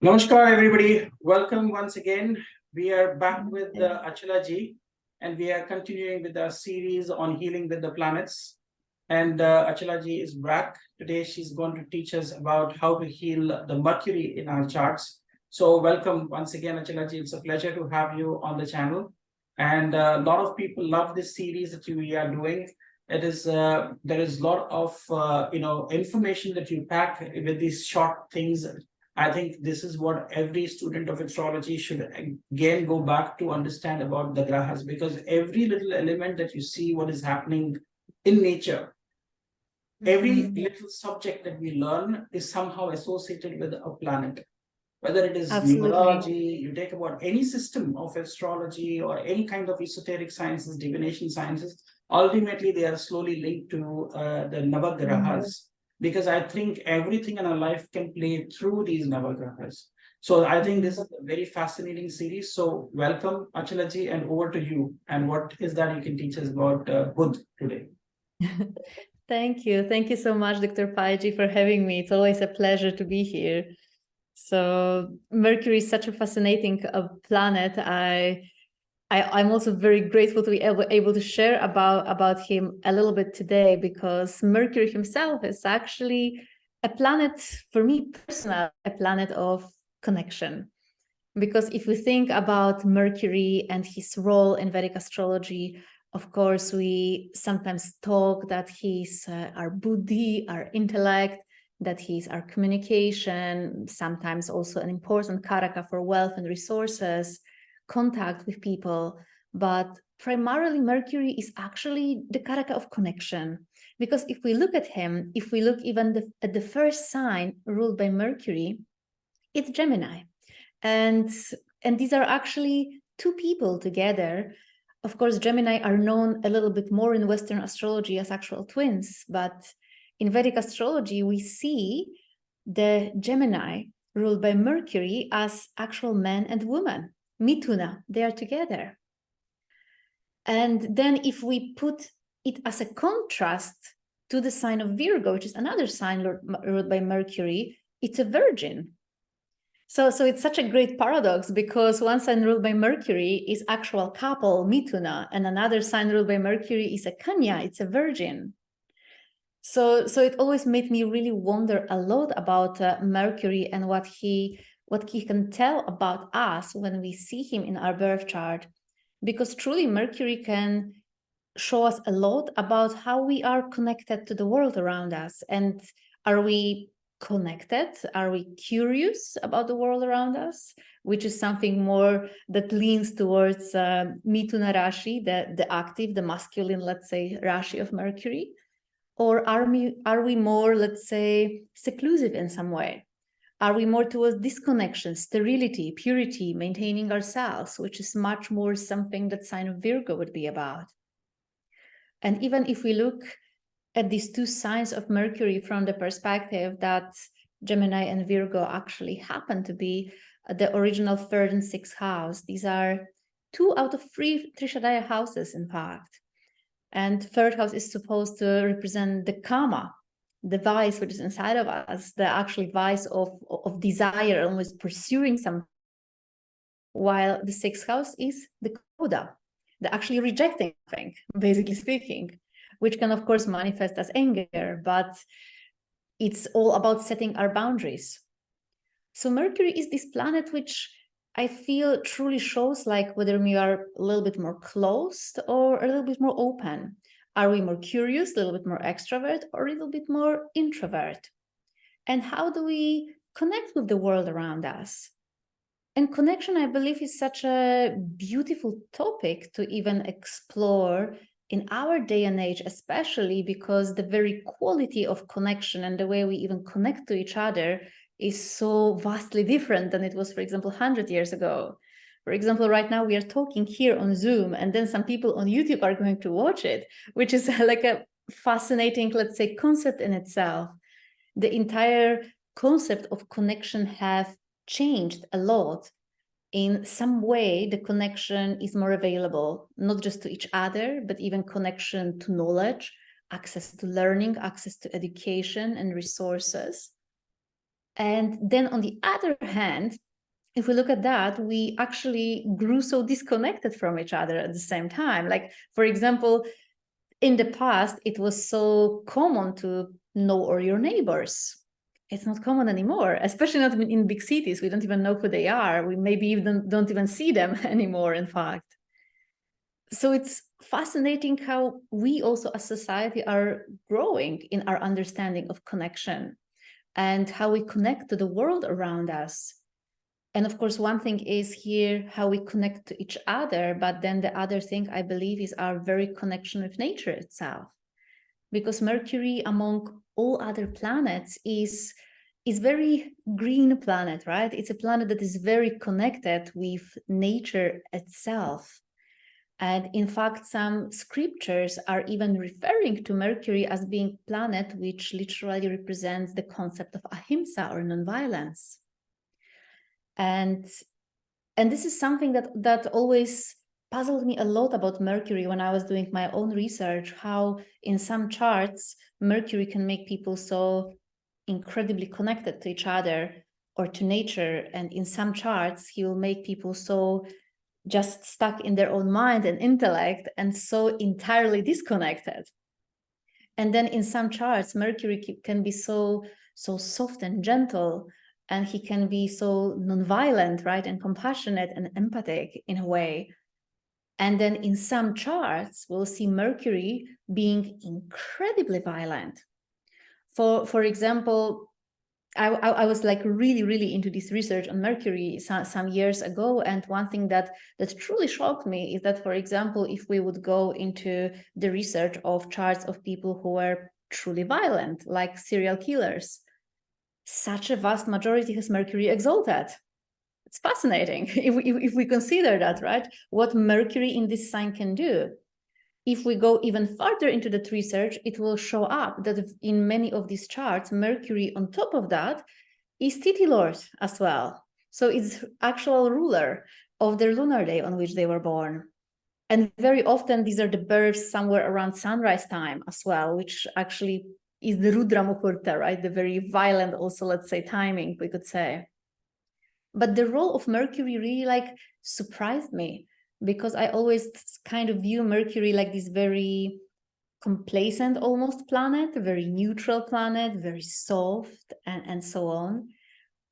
Namaskar, everybody. Welcome once again. We are back with Achala ji, and we are continuing with our series on healing with the planets. And Achala ji is back. Today, she's going to teach us about how to heal the Mercury in our charts. So, welcome once again, Achala ji. It's a pleasure to have you on the channel. And a lot of people love this series that we are doing. It is there is a lot of information that you pack with these short things. I think this is what every student of astrology should again go back to understand about the grahas, because every little element that you see what is happening in nature, every little subject that we learn is somehow associated with a planet. Whether it is numerology, you take about any system of astrology or any kind of esoteric sciences, divination sciences, ultimately they are slowly linked to the Navagrahas, because I think everything in our life can play through these Navagrahas. So I think this is a very fascinating series. So welcome, Achala ji, and over to you. And what is that you can teach us about Budh today? Thank you. Thank you so much, Dr. Paiji, for having me. It's always a pleasure to be here. So Mercury is such a fascinating planet. I'm also very grateful to be able to share about him a little bit today, because Mercury himself is actually a planet, for me personally, a planet of connection. Because if we think about Mercury and his role in Vedic astrology, of course, we sometimes talk that he's our buddhi, our intellect, that he's our communication, sometimes also an important karaka for wealth and resources, contact with people. But primarily Mercury is actually the karaka of connection. Because if we look at him, if we look even at the first sign ruled by Mercury, it's Gemini. And these are actually two people together. Of course, Gemini are known a little bit more in Western astrology as actual twins, but in Vedic astrology, we see the Gemini ruled by Mercury as actual man and woman. Mithuna, they are together. And then if we put it as a contrast to the sign of Virgo, which is another sign ruled by Mercury, it's a Virgin. So it's such a great paradox, because one sign ruled by Mercury is actual couple, Mithuna, and another sign ruled by Mercury is a Kanya, it's a Virgin. So it always made me really wonder a lot about Mercury and what he can tell about us when we see him in our birth chart, because truly Mercury can show us a lot about how we are connected to the world around us. And are we connected? Are we curious about the world around us? Which is something more that leans towards Mithuna Rashi, the active, the masculine, let's say, Rashi of Mercury. Or are we more, let's say, seclusive in some way? Are we more towards disconnection, sterility, purity, maintaining ourselves, which is much more something that sign of Virgo would be about? And even if we look at these two signs of Mercury from the perspective that Gemini and Virgo actually happen to be the original third and sixth house, these are 2 out of 3 Trishadaya houses, in fact. And third house is supposed to represent the karma, the vice which is inside of us, the actual vice of desire, always pursuing something, while the sixth house is the koda, the actually rejecting thing, basically speaking, which can, of course, manifest as anger, but it's all about setting our boundaries. So Mercury is this planet which I feel truly shows like whether we are a little bit more closed or a little bit more open. Are we more curious, a little bit more extrovert, or a little bit more introvert? And how do we connect with the world around us? And connection, I believe, is such a beautiful topic to even explore in our day and age, especially because the very quality of connection and the way we even connect to each other is so vastly different than it was, for example, 100 years ago. For example, right now we are talking here on Zoom, and then some people on YouTube are going to watch it, which is like a fascinating, let's say, concept in itself. The entire concept of connection have changed a lot. In some way, the connection is more available, not just to each other, but even connection to knowledge, access to learning, access to education and resources. And then on the other hand, if we look at that, we actually grew so disconnected from each other at the same time. Like, for example, in the past, it was so common to know all your neighbors. It's not common anymore, especially not in big cities. We don't even know who they are. We maybe even don't even see them anymore, in fact. So it's fascinating how we also as society are growing in our understanding of connection and how we connect to the world around us. And of course, one thing is here how we connect to each other, but then the other thing I believe is our very connection with nature itself. Because Mercury, among all other planets, is very green planet, right? It's a planet that is very connected with nature itself. And in fact, some scriptures are even referring to Mercury as being a planet which literally represents the concept of ahimsa or nonviolence. And this is something that always puzzled me a lot about Mercury when I was doing my own research, how in some charts, Mercury can make people so incredibly connected to each other or to nature. And in some charts, he will make people so just stuck in their own mind and intellect and so entirely disconnected. And then in some charts, Mercury can be so soft and gentle, and he can be so nonviolent, right, and compassionate and empathic in a way. And then in some charts, we'll see Mercury being incredibly violent. For example, I was like really into this research on Mercury some years ago, and one thing that truly shocked me is that, for example, if we would go into the research of charts of people who were truly violent, like serial killers, such a vast majority has Mercury exalted. It's fascinating if we consider that, right? What Mercury in this sign can do. If we go even further into that research, it will show up that in many of these charts, Mercury on top of that is Titi Lord as well. So it's actual ruler of their lunar day on which they were born. And very often these are the births somewhere around sunrise time as well, which actually is the Rudra Muhurta, right? The very violent also, let's say, timing, we could say. But the role of Mercury really like surprised me, because I always kind of view Mercury like this very complacent almost planet, a very neutral planet, very soft and so on.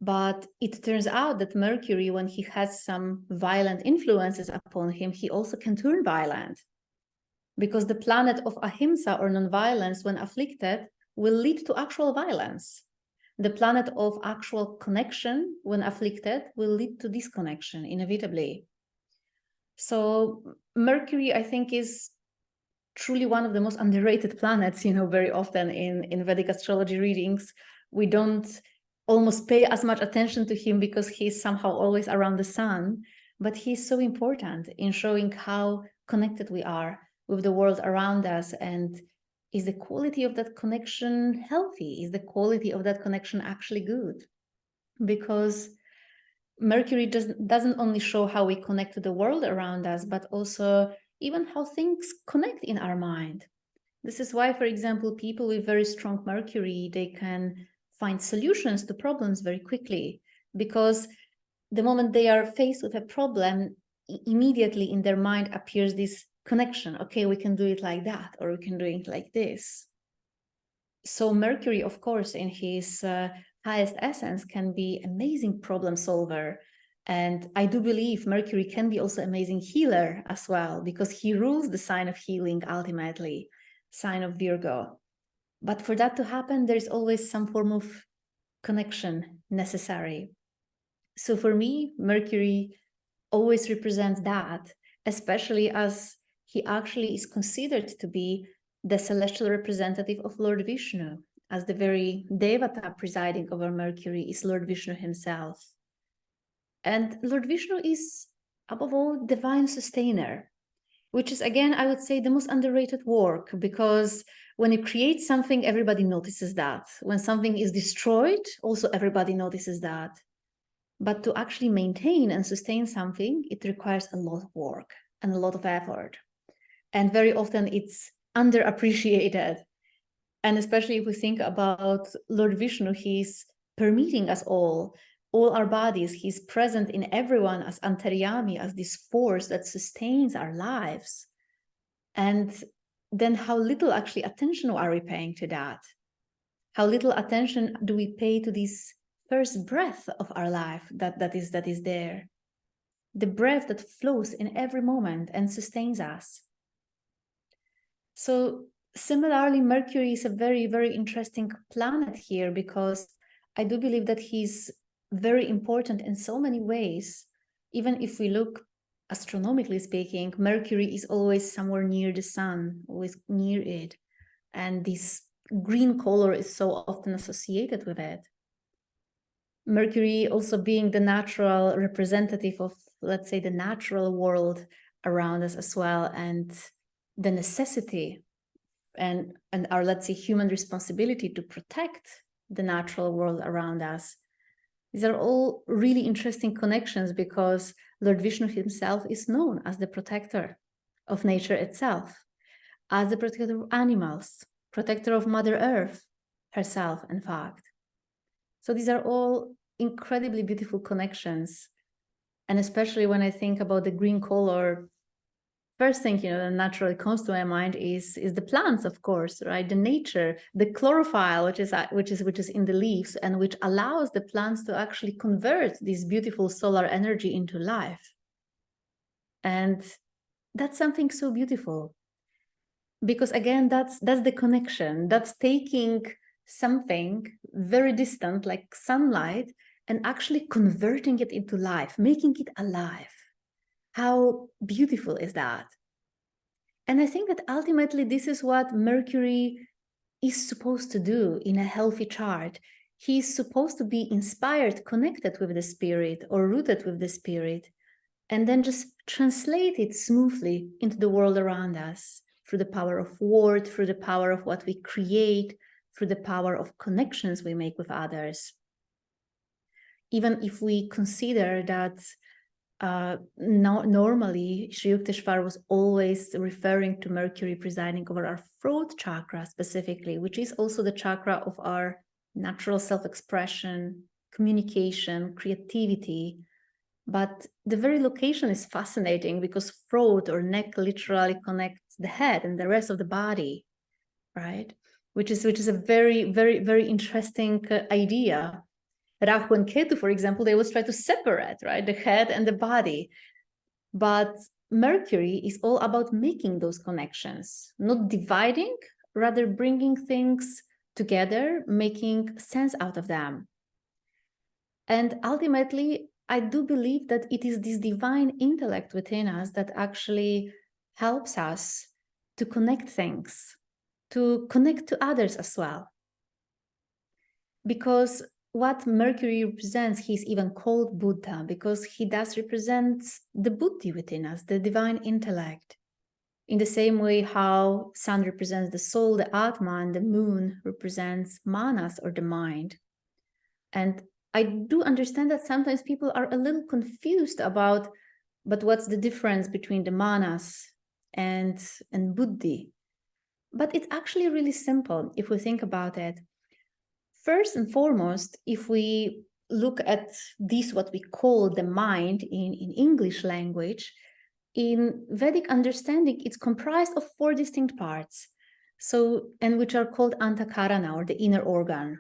But it turns out that Mercury, when he has some violent influences upon him, he also can turn violent. Because the planet of ahimsa or nonviolence, when afflicted, will lead to actual violence. The planet of actual connection, when afflicted, will lead to disconnection inevitably. So Mercury, I think, is truly one of the most underrated planets. Very often in Vedic astrology readings, we don't almost pay as much attention to him because he's somehow always around the sun, but he's so important in showing how connected we are with the world around us. And is the quality of that connection healthy? Is the quality of that connection actually good? Because Mercury doesn't only show how we connect to the world around us, but also even how things connect in our mind. This is why, for example, people with very strong Mercury, they can find solutions to problems very quickly, because the moment they are faced with a problem, immediately in their mind appears this connection. Okay, we can do it like that, or we can do it like this. So Mercury, of course, in his highest essence, can be amazing problem solver. And I do believe Mercury can be also amazing healer as well, because he rules the sign of healing ultimately, sign of Virgo. But for that to happen, there's always some form of connection necessary. So for me, Mercury always represents that, especially as he actually is considered to be the celestial representative of Lord Vishnu, as the very Devata presiding over Mercury is Lord Vishnu himself. And Lord Vishnu is, above all, divine sustainer, which is, again, I would say, the most underrated work, because when you create something, everybody notices that. When something is destroyed, also everybody notices that. But to actually maintain and sustain something, it requires a lot of work and a lot of effort. And very often it's underappreciated. And especially if we think about Lord Vishnu, he's permeating us all our bodies. He's present in everyone as Antaryami, as this force that sustains our lives. And then how little actually attention are we paying to that? How little attention do we pay to this first breath of our life that is there? The breath that flows in every moment and sustains us. So similarly, Mercury is a very, very interesting planet here, because I do believe that he's very important in so many ways. Even if we look astronomically speaking, Mercury is always somewhere near the sun, always near it. And this green color is so often associated with it. Mercury also being the natural representative of, let's say, the natural world around us as well, and the necessity and our, let's say, human responsibility to protect the natural world around us. These are all really interesting connections, because Lord Vishnu himself is known as the protector of nature itself, as the protector of animals, protector of Mother Earth herself, in fact. So these are all incredibly beautiful connections. And especially when I think about the green color, first thing, that naturally comes to my mind is the plants, of course, right? The nature, the chlorophyll, which is in the leaves, and which allows the plants to actually convert this beautiful solar energy into life. And that's something so beautiful, because again, that's the connection. That's taking something very distant, like sunlight, and actually converting it into life, making it alive. How beautiful is that? And I think that ultimately this is what Mercury is supposed to do in a healthy chart. He's supposed to be inspired, connected with the spirit, or rooted with the spirit, and then just translate it smoothly into the world around us through the power of word, through the power of what we create, through the power of connections we make with others. Even if we consider that normally Sri Yukteswar was always referring to Mercury presiding over our throat chakra specifically, which is also the chakra of our natural self-expression, communication, creativity. But the very location is fascinating, because throat or neck literally connects the head and the rest of the body, right? Which is a very, very, very interesting idea. Rahu and Ketu, for example, they always try to separate, right, the head and the body. But Mercury is all about making those connections, not dividing, rather bringing things together, making sense out of them. And ultimately, I do believe that it is this divine intellect within us that actually helps us to connect things, to connect to others as well. Because what Mercury represents, he's even called Buddha, because he does represent the buddhi within us, the divine intellect. In the same way how sun represents the soul, the Atma, and the moon represents manas, or the mind. And I do understand that sometimes people are a little confused about, but what's the difference between the manas and buddhi? But it's actually really simple if we think about it. First and foremost, if we look at this, what we call the mind in English language, in Vedic understanding, it's comprised of 4 distinct parts, and which are called antakarana, or the inner organ.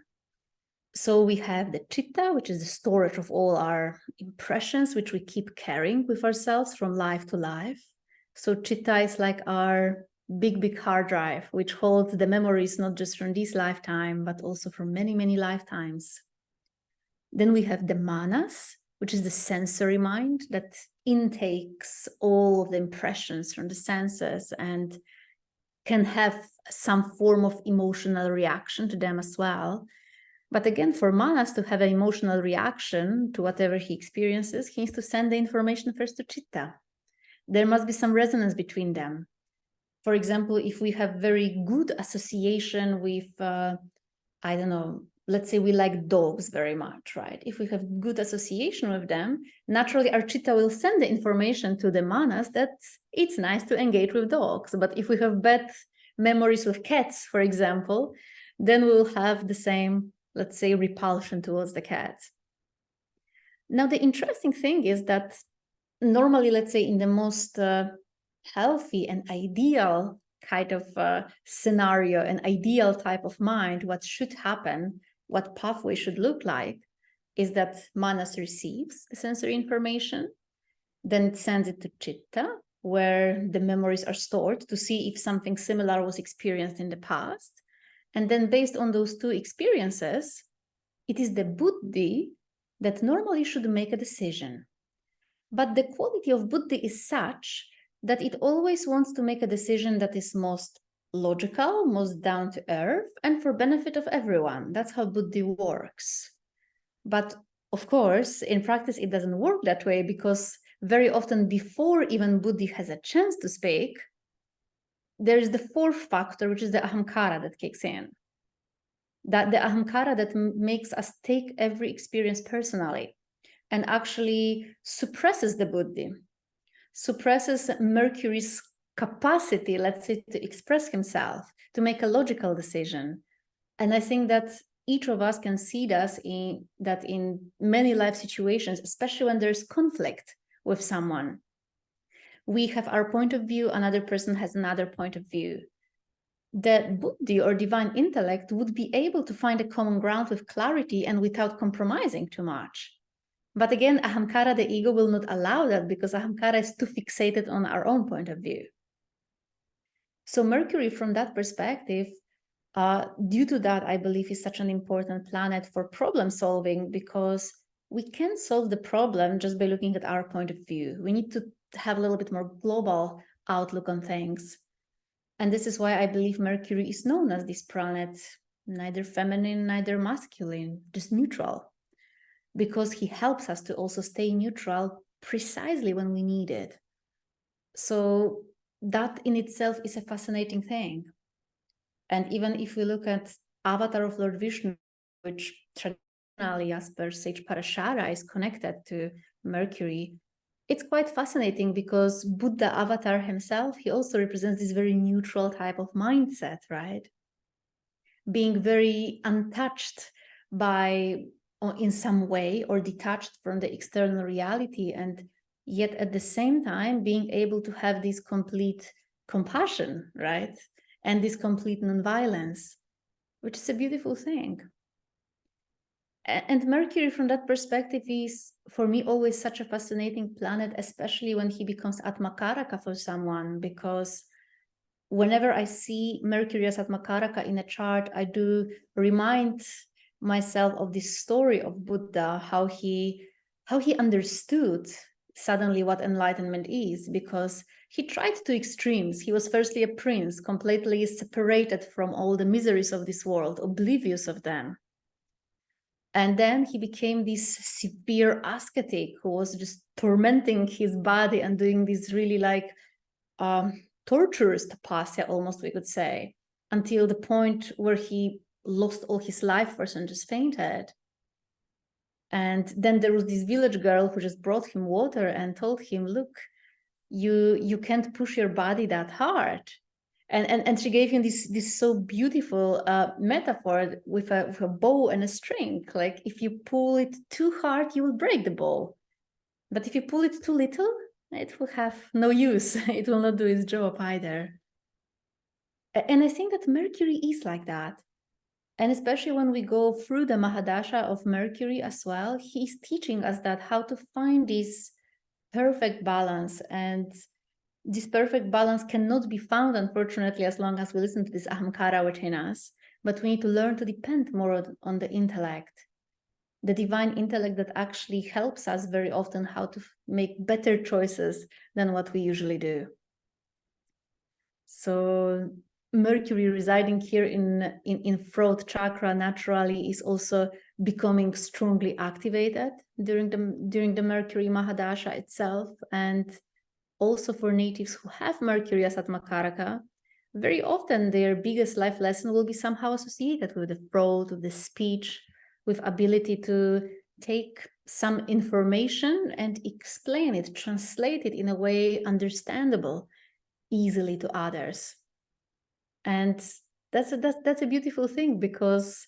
So we have the chitta, which is the storage of all our impressions, which we keep carrying with ourselves from life to life. So chitta is like our big hard drive, which holds the memories not just from this lifetime, but also from many, many lifetimes. Then we have the manas, which is the sensory mind that intakes all of the impressions from the senses and can have some form of emotional reaction to them as well. But again, for manas to have an emotional reaction to whatever he experiences, he needs to send the information first to chitta. There must be some resonance between them. For example, if we have very good association with, I don't know, let's say we like dogs very much, right? If we have good association with them, naturally our chitta will send the information to the manas that it's nice to engage with dogs. But if we have bad memories with cats, for example, then we will have the same let's say, repulsion towards the cat. Now, the interesting thing is that normally, let's say, in the most healthy and ideal kind of scenario, an ideal type of mind, what should happen, what pathway should look like, is that manas receives the sensory information, then it sends it to chitta, where the memories are stored to see if something similar was experienced in the past. And then based on those two experiences, it is the buddhi that normally should make a decision. But the quality of buddhi is such that it always wants to make a decision that is most logical, most down to earth, and for benefit of everyone. That's how buddhi works. But of course, in practice, it doesn't work that way, because very often before even buddhi has a chance to speak, there is the fourth factor, which is the ahamkara that kicks in. That the ahamkara that makes us take every experience personally and actually suppresses the buddhi, suppresses Mercury's capacity, let's say, to express himself, to make a logical decision. And I think that each of us can see that in many life situations, especially when there's conflict with someone. We have our point of view, another person has another point of view. The buddhi or divine intellect would be able to find a common ground with clarity and without compromising too much. But again, ahamkara, the ego, will not allow that, because ahamkara is too fixated on our own point of view. So Mercury, from that perspective, due to that, I believe is such an important planet for problem solving, because we can solve the problem just by looking at our point of view. We need to have a little bit more global outlook on things. And this is why I believe Mercury is known as this planet, neither feminine, neither masculine, just neutral, because he helps us to also stay neutral precisely when we need it. So that in itself is a fascinating thing. And even if we look at Avatar of Lord Vishnu, which traditionally, as per Sage Parashara, is connected to Mercury, it's quite fascinating, because Buddha Avatar himself, he also represents this very neutral type of mindset, right? Being very untouched by, or in some way, or detached from the external reality, and yet at the same time being able to have this complete compassion, right? And this complete nonviolence, which is a beautiful thing. And Mercury, from that perspective, is, for me, always such a fascinating planet, especially when he becomes Atmakaraka for someone, because whenever I see Mercury as Atmakaraka in a chart, I do remind myself of this story of Buddha, how he understood suddenly what enlightenment is, because he tried two extremes. He was firstly a prince, completely separated from all the miseries of this world, oblivious of them. And then he became this severe ascetic who was just tormenting his body and doing this really like torturous tapasya, almost, we could say, until the point where he lost all his life force and just fainted. And then there was this village girl who just brought him water and told him, look, you can't push your body that hard. And she gave him this so beautiful metaphor with a bow and a string. Like, if you pull it too hard, you will break the bow. But if you pull it too little, it will have no use. It will not do its job either. And I think that Mercury is like that. And especially when we go through the Mahadasha of Mercury as well, he's teaching us that how to find this perfect balance. And this perfect balance cannot be found, unfortunately, as long as we listen to this ahamkara within us. But we need to learn to depend more on the intellect, the divine intellect that actually helps us very often how to make better choices than what we usually do. So Mercury residing here in throat chakra naturally is also becoming strongly activated during the Mercury Mahadasha itself. And also for natives who have Mercury as Atmakaraka, very often their biggest life lesson will be somehow associated with the throat, with the speech, with ability to take some information and explain it, translate it in a way understandable easily to others. And that's a beautiful thing, because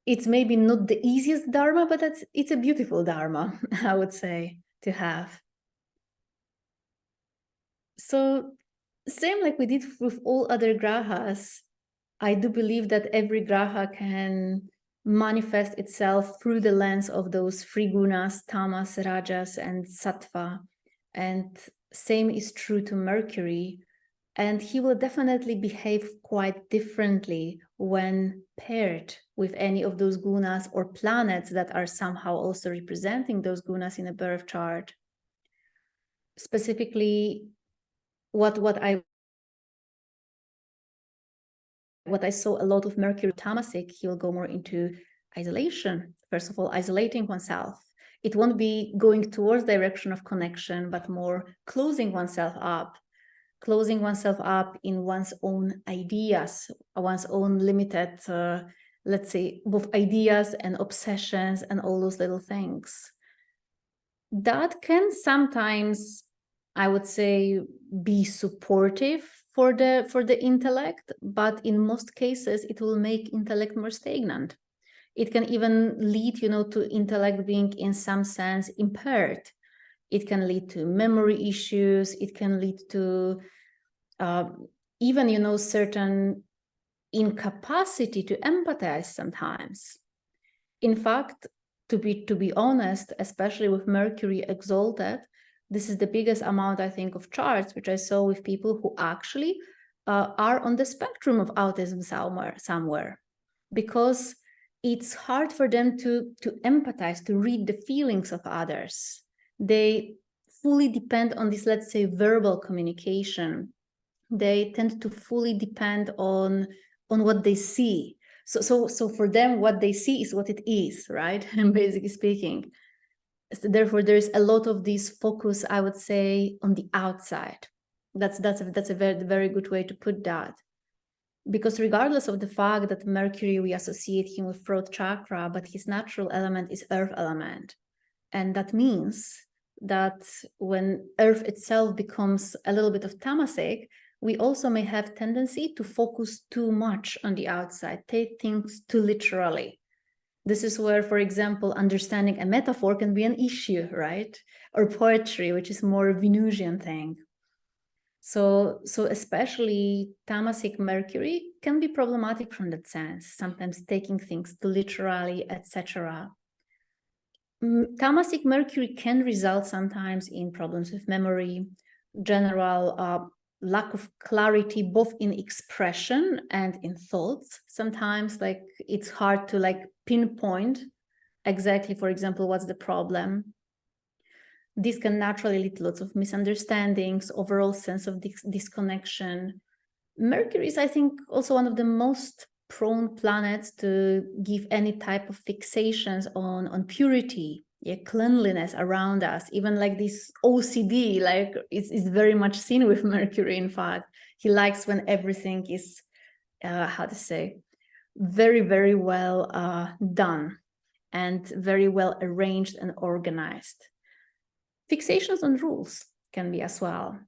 it's maybe not the easiest dharma, but it's a beautiful dharma, I would say, to have. So same like we did with all other grahas, I do believe that every graha can manifest itself through the lens of those three gunas, tamas, rajas, and sattva. And same is true to Mercury. And he will definitely behave quite differently when paired with any of those gunas or planets that are somehow also representing those gunas in a birth chart. Specifically, what I saw a lot of Mercury Tamasic, he will go more into isolation. First of all, isolating oneself. It won't be going towards direction of connection, but more closing oneself up in one's own ideas, one's own limited, let's say, both ideas and obsessions and all those little things. That can sometimes, I would say, be supportive for the intellect, but in most cases, it will make intellect more stagnant. It can even lead, to intellect being in some sense impaired. It can lead to memory issues. It can lead to even, certain incapacity to empathize sometimes. In fact, to be honest, especially with Mercury exalted, this is the biggest amount, I think, of charts which I saw with people who actually are on the spectrum of autism somewhere, because it's hard for them to empathize, to read the feelings of others. They fully depend on this, let's say, verbal communication. They tend to fully depend on what they see. So for them, what they see is what it is, right? And basically speaking. So therefore, there's a lot of this focus, I would say, on the outside. That's a very, very good way to put that. Because regardless of the fact that Mercury, we associate him with throat chakra, but his natural element is earth element. And that means that when earth itself becomes a little bit of tamasic, we also may have tendency to focus too much on the outside, take things too literally. This is where, for example, understanding a metaphor can be an issue, right? Or poetry, which is more a Venusian thing. So especially Tamasic Mercury can be problematic from that sense, sometimes taking things too literally, etc. Tamasic Mercury can result sometimes in problems with memory, general lack of clarity, both in expression and in thoughts. Sometimes, like, it's hard to pinpoint exactly, for example, what's the problem. This can naturally lead to lots of misunderstandings, overall sense of disconnection. Mercury is, I think, also one of the most prone planets to give any type of fixations on purity, cleanliness around us. Even like this OCD, is very much seen with Mercury. In fact, he likes when everything is, very, very well done and very well arranged and organized. Fixations on rules can be as well.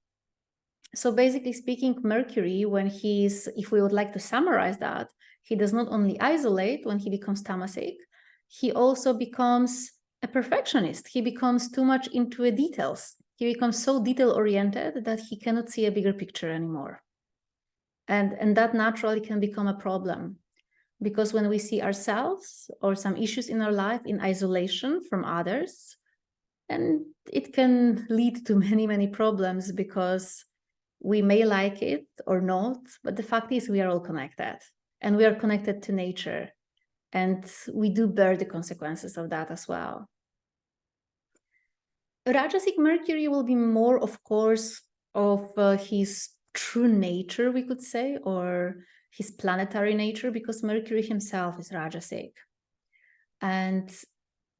So basically speaking, Mercury, if we would like to summarize that, he does not only isolate when he becomes tamasic, he also becomes a perfectionist. He becomes too much into the details. He becomes so detail-oriented that he cannot see a bigger picture anymore. And that naturally can become a problem, because when we see ourselves or some issues in our life in isolation from others, and it can lead to many, many problems, because we may like it or not, but the fact is we are all connected, and we are connected to nature, and we do bear the consequences of that as well. Rajasic Mercury will be more, of course, of his true nature, we could say, or his planetary nature, because Mercury himself is Rajasic. And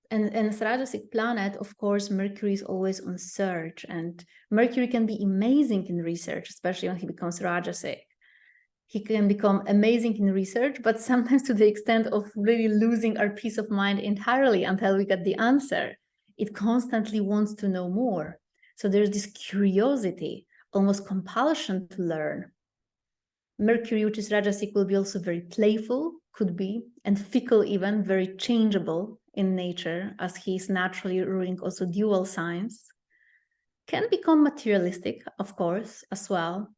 as Rajasic planet, of course, Mercury is always on search, and Mercury can be amazing in research, especially when he becomes Rajasic. He can become amazing in research, but sometimes to the extent of really losing our peace of mind entirely until we get the answer. It constantly wants to know more. So there's this curiosity, almost compulsion to learn. Mercury, which is Rajasic, will be also very playful, could be, and fickle even, very changeable in nature, as he is naturally ruling also dual signs, can become materialistic, of course, as well,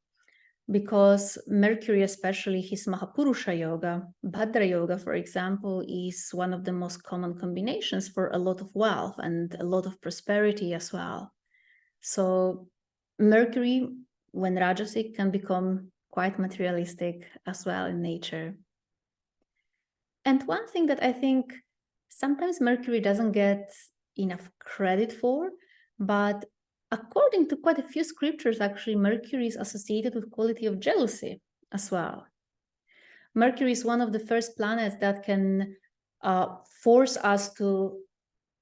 because Mercury, especially his Mahapurusha yoga, Bhadra yoga, for example, is one of the most common combinations for a lot of wealth and a lot of prosperity as well. So Mercury, when Rajasic, can become quite materialistic as well in nature. And one thing that I think sometimes Mercury doesn't get enough credit for, but according to quite a few scriptures, actually, Mercury is associated with quality of jealousy as well. Mercury is one of the first planets that can force us to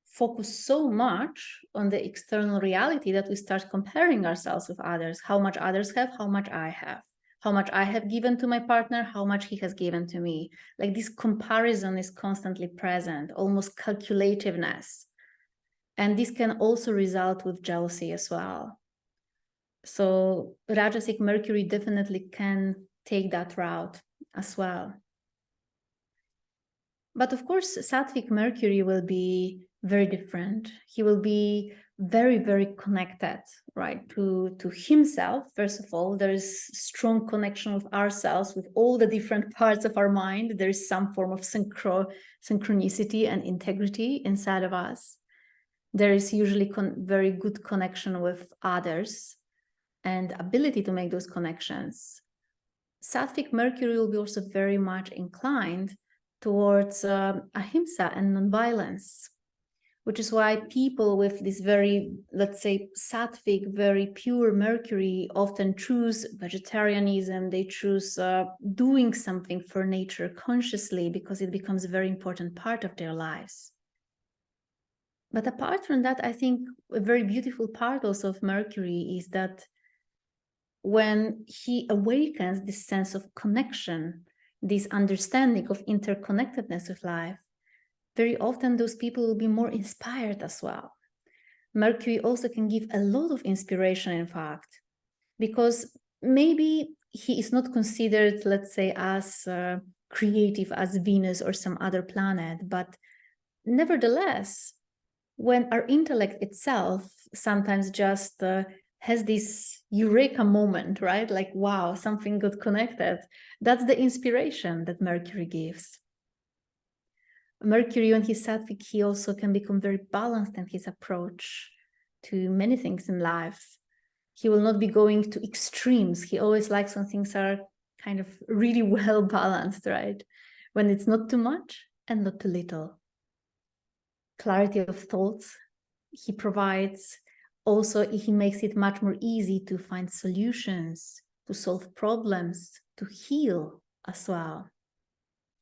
focus so much on the external reality that we start comparing ourselves with others, how much others have, how much I have, how much I have given to my partner, how much he has given to me. Like this comparison is constantly present, almost calculativeness. And this can also result with jealousy as well. So Rajasic Mercury definitely can take that route as well. But of course, Satwic Mercury will be very different. He will be very, very connected, right, to himself. First of all, there is strong connection with ourselves, with all the different parts of our mind. There is some form of synchronicity and integrity inside of us. There is usually very good connection with others and ability to make those connections. Satwic Mercury will be also very much inclined towards ahimsa and nonviolence, which is why people with this very, let's say, Satwic, very pure Mercury often choose vegetarianism. They choose doing something for nature consciously because it becomes a very important part of their lives. But apart from that, I think a very beautiful part also of Mercury is that when he awakens this sense of connection, this understanding of interconnectedness with life, very often those people will be more inspired as well. Mercury also can give a lot of inspiration, in fact, because maybe he is not considered, let's say, as creative as Venus or some other planet, but nevertheless, when our intellect itself sometimes just has this eureka moment, right? Like, wow, something got connected. That's the inspiration that Mercury gives. Mercury, when he's Satwic, he also can become very balanced in his approach to many things in life. He will not be going to extremes. He always likes when things are kind of really well balanced, right? When it's not too much and not too little. Clarity of thoughts he provides. Also, he makes it much more easy to find solutions, to solve problems, to heal as well.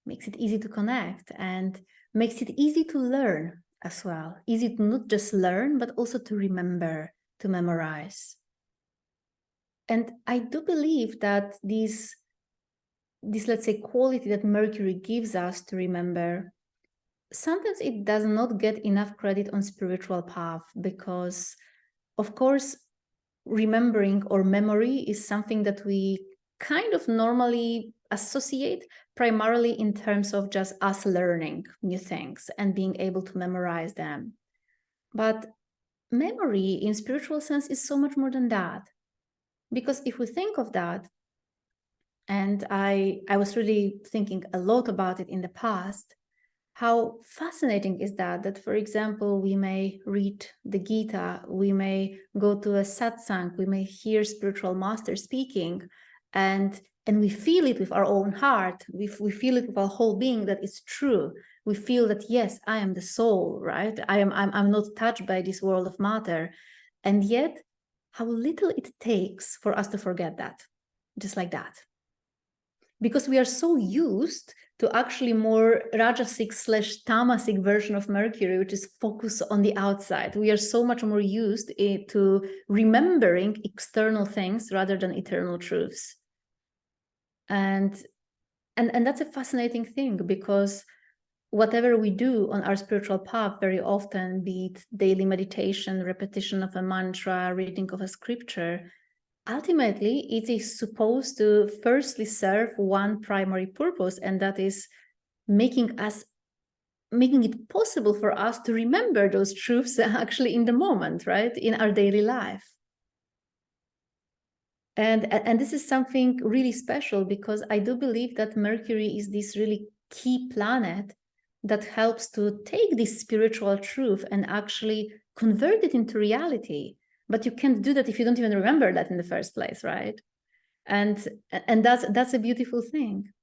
Makes it easy to connect and makes it easy to learn as well. Easy to not just learn, but also to remember, to memorize. And I do believe that this, let's say, quality that Mercury gives us to remember, sometimes it does not get enough credit on spiritual path because, of course, remembering or memory is something that we kind of normally associate primarily in terms of just us learning new things and being able to memorize them. But memory in spiritual sense is so much more than that. Because if we think of that, and I was really thinking a lot about it in the past, how fascinating is that, for example, we may read the Gita, we may go to a satsang, we may hear spiritual master speaking, and we feel it with our own heart, we feel it with our whole being that it's true. We feel that, yes, I am the soul, right? I'm not touched by this world of matter. And yet, how little it takes for us to forget that, just like that. Because we are so used to actually more Rajasic / Tamasic version of Mercury, which is focused on the outside. We are so much more used to remembering external things rather than eternal truths. And that's a fascinating thing, because whatever we do on our spiritual path, very often, be it daily meditation, repetition of a mantra, reading of a scripture, ultimately, it is supposed to firstly serve one primary purpose, and that is making it possible for us to remember those truths actually in the moment, right? In our daily life. And this is something really special, because I do believe that Mercury is this really key planet that helps to take this spiritual truth and actually convert it into reality. But you can't do that if you don't even remember that in the first place, right? And that's a beautiful thing.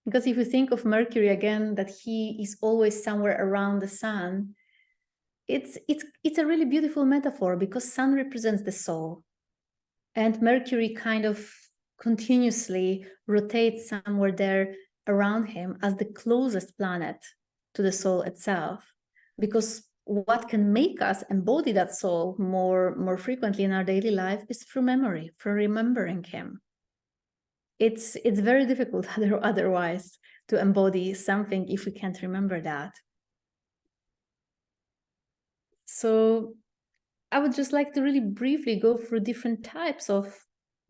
Because if you think of Mercury again, that he is always somewhere around the sun, it's a really beautiful metaphor, because sun represents the soul. And Mercury kind of continuously rotates somewhere there around him as the closest planet to the soul itself. Because what can make us embody that soul more frequently in our daily life is through memory, through remembering him. It's very difficult otherwise to embody something if we can't remember that. So I would just like to really briefly go through different types of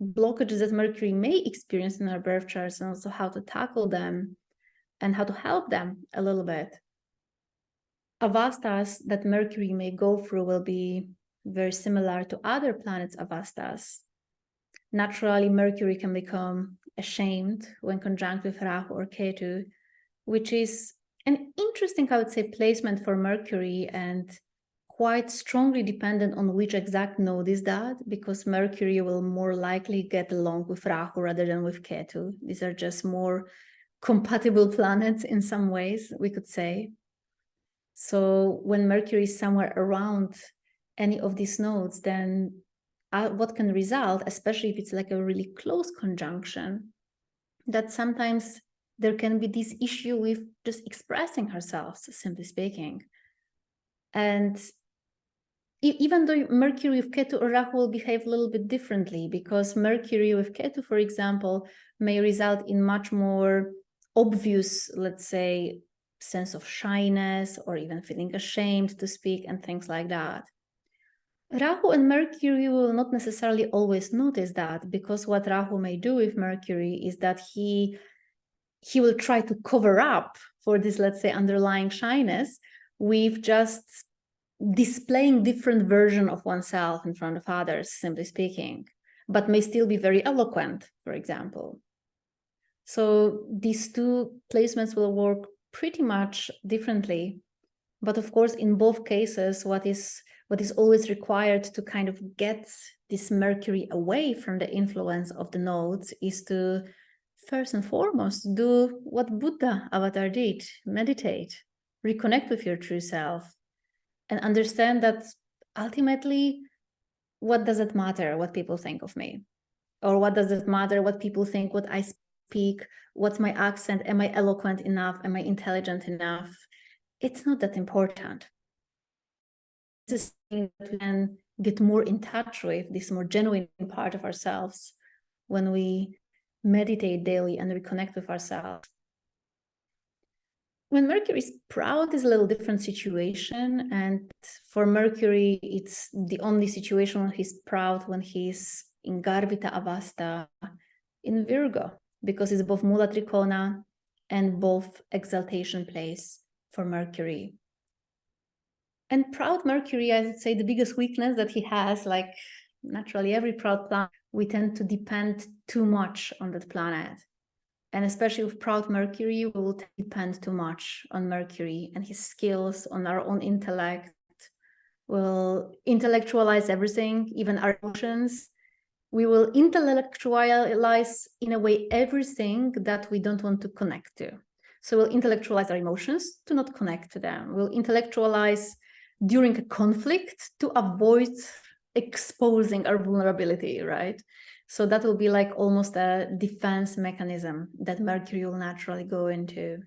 blockages that Mercury may experience in our birth charts, and also how to tackle them and how to help them a little bit. Avastas that Mercury may go through will be very similar to other planets' avastas. Naturally, Mercury can become ashamed when conjunct with Rahu or Ketu, which is an interesting, I would say, placement for Mercury, and quite strongly dependent on which exact node is that, because Mercury will more likely get along with Rahu rather than with Ketu. These are just more compatible planets in some ways, we could say. So when Mercury is somewhere around any of these nodes, then what can result, especially if it's like a really close conjunction, that sometimes there can be this issue with just expressing ourselves, simply speaking. And even though Mercury with Ketu or Rahu will behave a little bit differently, because Mercury with Ketu, for example, may result in much more obvious, let's say, sense of shyness, or even feeling ashamed to speak and things like that. Rahu and Mercury will not necessarily always notice that, because what Rahu may do with Mercury is that he will try to cover up for this, let's say, underlying shyness with just displaying different version of oneself in front of others, simply speaking, but may still be very eloquent, for example. So these two placements will work pretty much differently. But of course, in both cases, what is always required to kind of get this Mercury away from the influence of the nodes is to, first and foremost, do what Buddha Avatar did: meditate, reconnect with your true self, and understand that ultimately, what does it matter what people think of me? Or what does it matter what people think, what I speak, what's my accent, am I eloquent enough, am I intelligent enough? It's not that important. This is something that we can get more in touch with, this more genuine part of ourselves, when we meditate daily and reconnect with ourselves. When Mercury is proud, is a little different situation. And for Mercury, it's the only situation when he's proud when he's in Garvita Avasta in Virgo, because it's both Mula Trikona and both exaltation place for Mercury. And proud Mercury, I would say the biggest weakness that he has, like naturally every proud planet, we tend to depend too much on that planet. And especially with proud Mercury, we will depend too much on Mercury and his skills, on our own intellect. We'll intellectualize everything, even our emotions. We will intellectualize, in a way, everything that we don't want to connect to. So we'll intellectualize our emotions to not connect to them. We'll intellectualize during a conflict to avoid exposing our vulnerability, right? So that will be like almost a defense mechanism that Mercury will naturally go into.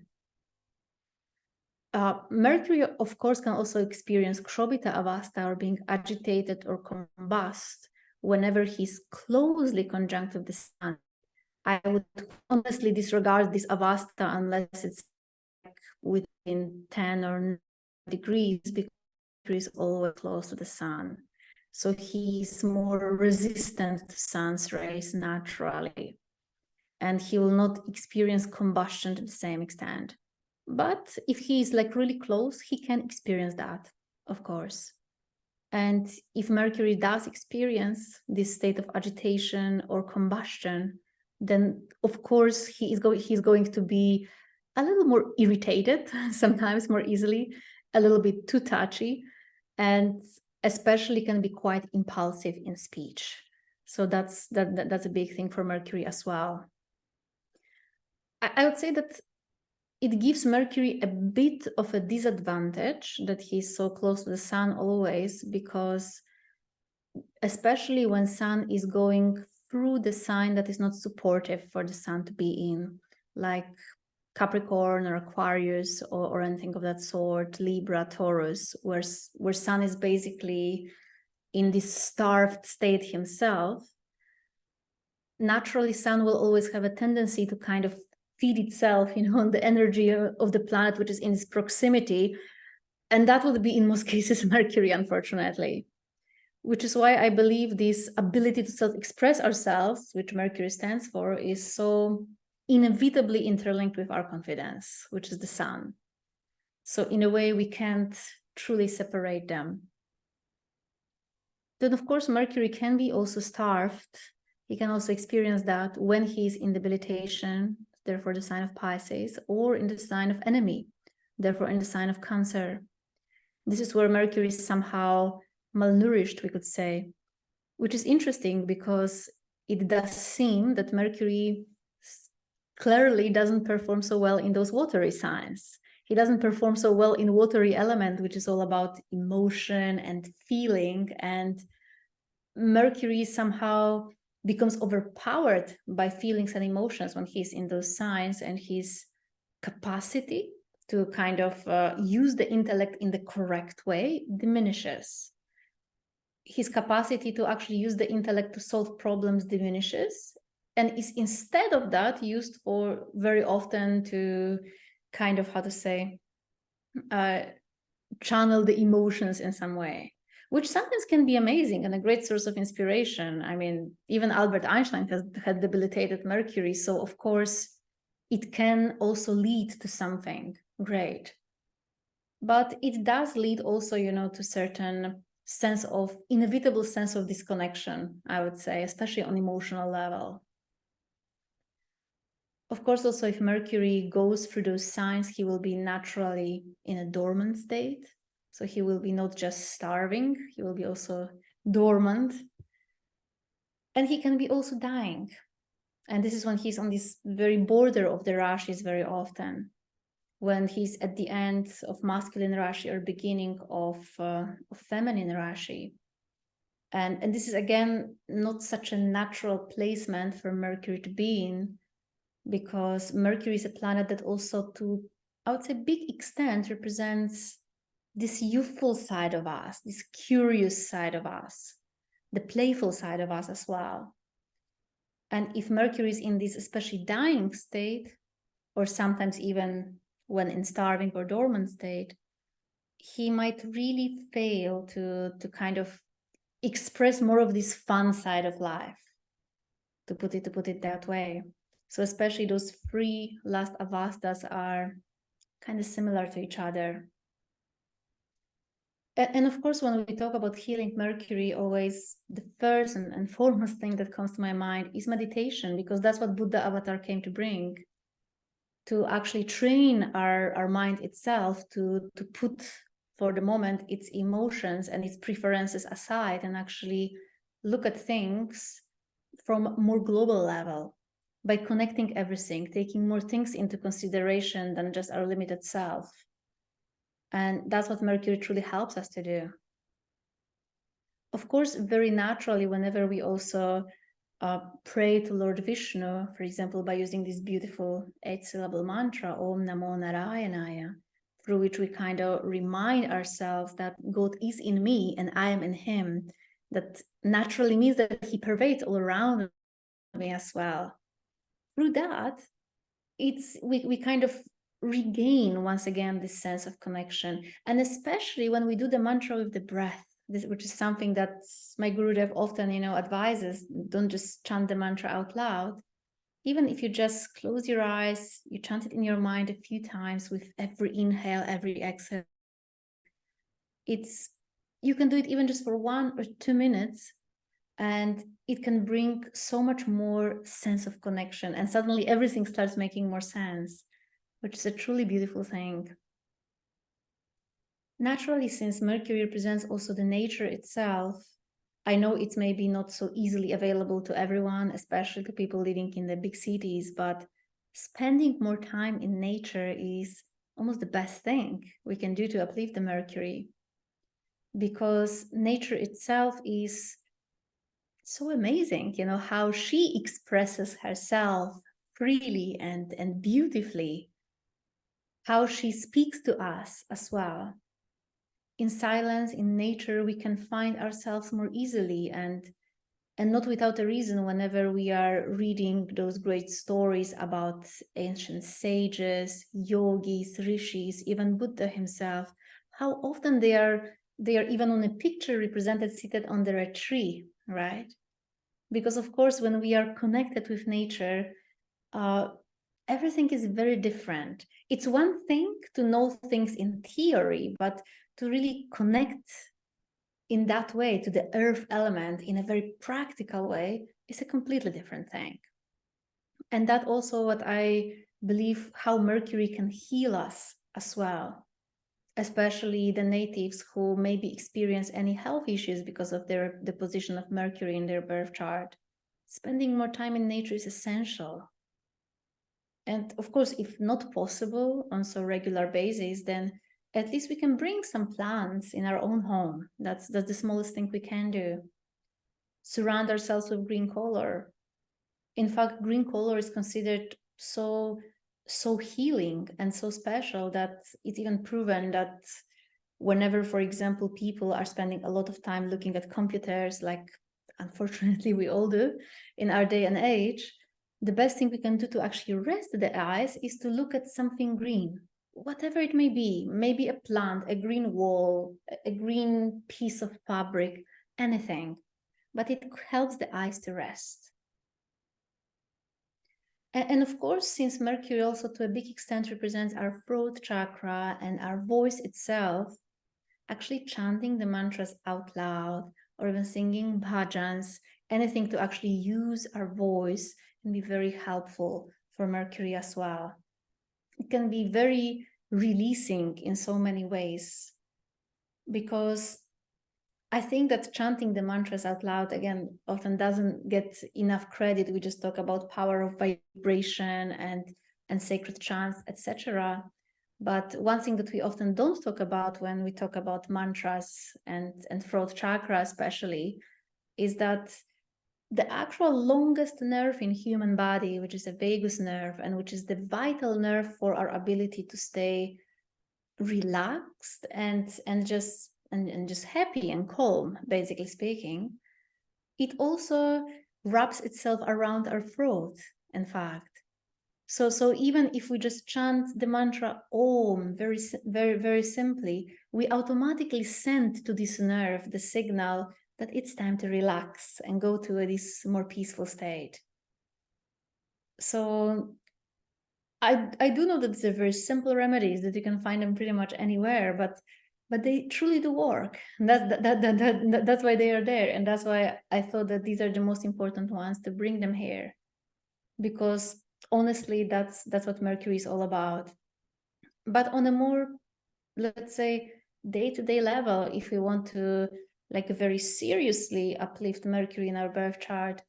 Mercury, of course, can also experience Kshobita Avasta, or being agitated or combust, whenever he's closely conjunct with the sun. I would honestly disregard this Avasta unless it's like within 10 or 9 degrees, because Mercury is always close to the sun. So he's more resistant to sun's rays naturally. and he will not experience combustion to the same extent. But if he is like really close, he can experience that, of course. And if Mercury does experience this state of agitation or combustion, then of course he's going to be a little more irritated, sometimes more easily, a little bit too touchy, and especially can be quite impulsive in speech. So that's a big thing for Mercury as well. I would say that it gives Mercury a bit of a disadvantage that he's so close to the Sun always, because especially when Sun is going through the sign that is not supportive for the Sun to be in, like Capricorn or Aquarius or anything of that sort, Libra, Taurus, where Sun is basically in this starved state himself. Naturally, Sun will always have a tendency to kind of feed itself, on the energy of the planet, which is in its proximity. And that would be, in most cases, Mercury, unfortunately. Which is why I believe this ability to self-express ourselves, which Mercury stands for, is so inevitably interlinked with our confidence, which is the Sun. So in a way, we can't truly separate them. Then, of course, Mercury can be also starved. He can also experience that when he is in debilitation, therefore the sign of Pisces, or in the sign of enemy, therefore in the sign of Cancer. This is where Mercury is somehow malnourished, we could say, which is interesting because it does seem that Mercury clearly doesn't perform so well in those watery signs. He doesn't perform so well in watery element, which is all about emotion and feeling, and Mercury somehow becomes overpowered by feelings and emotions when he's in those signs, and his capacity to kind of use the intellect in the correct way diminishes. His capacity to actually use the intellect to solve problems diminishes, and is instead of that used for very often to kind of, channel the emotions in some way, which sometimes can be amazing and a great source of inspiration. I mean, even Albert Einstein had debilitated Mercury, so of course it can also lead to something great. But it does lead also, to certain inevitable sense of disconnection, I would say, especially on emotional level. Of course, also if Mercury goes through those signs, he will be naturally in a dormant state. So he will be not just starving, he will be also dormant. And he can be also dying. And this is when he's on this very border of the Rashis very often, when he's at the end of masculine Rashi or beginning of feminine Rashi. And this is, again, not such a natural placement for Mercury to be in, because Mercury is a planet that also, to, I would say, big extent represents this youthful side of us, this curious side of us, the playful side of us as well. And if Mercury is in this especially dying state, or sometimes even when in starving or dormant state, he might really fail to kind of express more of this fun side of life, to put it that way. So especially those three last avastas are kind of similar to each other. And of course, when we talk about healing Mercury, always the first and foremost thing that comes to my mind is meditation, because that's what Buddha avatar came to bring, to actually train our mind itself to put, for the moment, its emotions and its preferences aside and actually look at things from a more global level, by connecting everything, taking more things into consideration than just our limited self. And that's what Mercury truly helps us to do. Of course, very naturally, whenever we also pray to Lord Vishnu, for example, by using this beautiful 8-syllable mantra, Om Namo Narayanaya, through which we kind of remind ourselves that God is in me and I am in him, that naturally means that he pervades all around me as well. Through that, we kind of regain once again this sense of connection, and especially when we do the mantra with the breath, which is something that my Gurudev often advises. Don't just chant the mantra out loud, even if you just close your eyes, you chant it in your mind a few times with every inhale, every exhale. You can do it even just for 1 or 2 minutes, and it can bring so much more sense of connection, and suddenly everything starts making more sense, which is a truly beautiful thing. Naturally, since Mercury represents also the nature itself, I know it's maybe not so easily available to everyone, especially to people living in the big cities, but spending more time in nature is almost the best thing we can do to uplift the Mercury, because nature itself is so amazing, you know, how she expresses herself freely and beautifully, how she speaks to us as well. In silence, in nature, we can find ourselves more easily, and not without a reason. Whenever we are reading those great stories about ancient sages, yogis, rishis, even Buddha himself, how often they are even on a picture represented seated under a tree, right? Because of course, when we are connected with nature, everything is very different. It's one thing to know things in theory, but to really connect in that way to the earth element in a very practical way is a completely different thing. And that also what I believe, how Mercury can heal us as well, especially the natives who maybe experience any health issues because of the position of Mercury in their birth chart. Spending more time in nature is essential. And of course, if not possible on so regular basis, then at least we can bring some plants in our own home. That's the smallest thing we can do. Surround ourselves with green color. In fact, green color is considered so healing and so special that it's even proven that whenever, for example, people are spending a lot of time looking at computers, like unfortunately we all do in our day and age, the best thing we can do to actually rest the eyes is to look at something green, whatever it may be, maybe a plant, a green wall, a green piece of fabric, anything, but it helps the eyes to rest. And of course, since Mercury also to a big extent represents our throat chakra and our voice itself, actually chanting the mantras out loud or even singing bhajans, anything to actually use our voice can be very helpful for Mercury as well. It can be very releasing in so many ways, because I think that chanting the mantras out loud, again, often doesn't get enough credit. We just talk about power of vibration and sacred chants, etc. But one thing that we often don't talk about when we talk about mantras and throat chakra especially, is that the actual longest nerve in human body, which is a vagus nerve, and which is the vital nerve for our ability to stay relaxed and just happy and calm, basically speaking, it also wraps itself around our throat, in fact. So even if we just chant the mantra Om very, very, very simply, we automatically send to this nerve the signal that it's time to relax and go to this more peaceful state. So I do know that they're very simple remedies that you can find them pretty much anywhere, but they truly do work. And that's why they are there, and that's why I thought that these are the most important ones to bring them here, because honestly, that's what Mercury is all about. But on a more, let's say, day-to-day level, if we want to like very seriously uplift Mercury in our birth chart,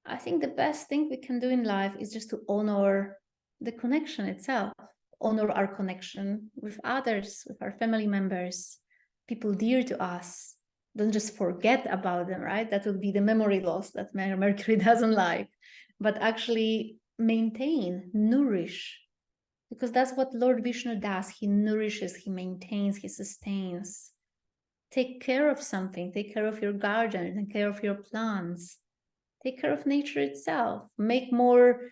I think the best thing we can do in life is just to honor the connection itself, honor our connection with others, with our family members, people dear to us. Don't just forget about them, right? That would be the memory loss that Mercury doesn't like, but actually maintain, nourish, because that's what Lord Vishnu does. He nourishes, he maintains, he sustains. Take care of something, take care of your garden, take care of your plants, take care of nature itself, make more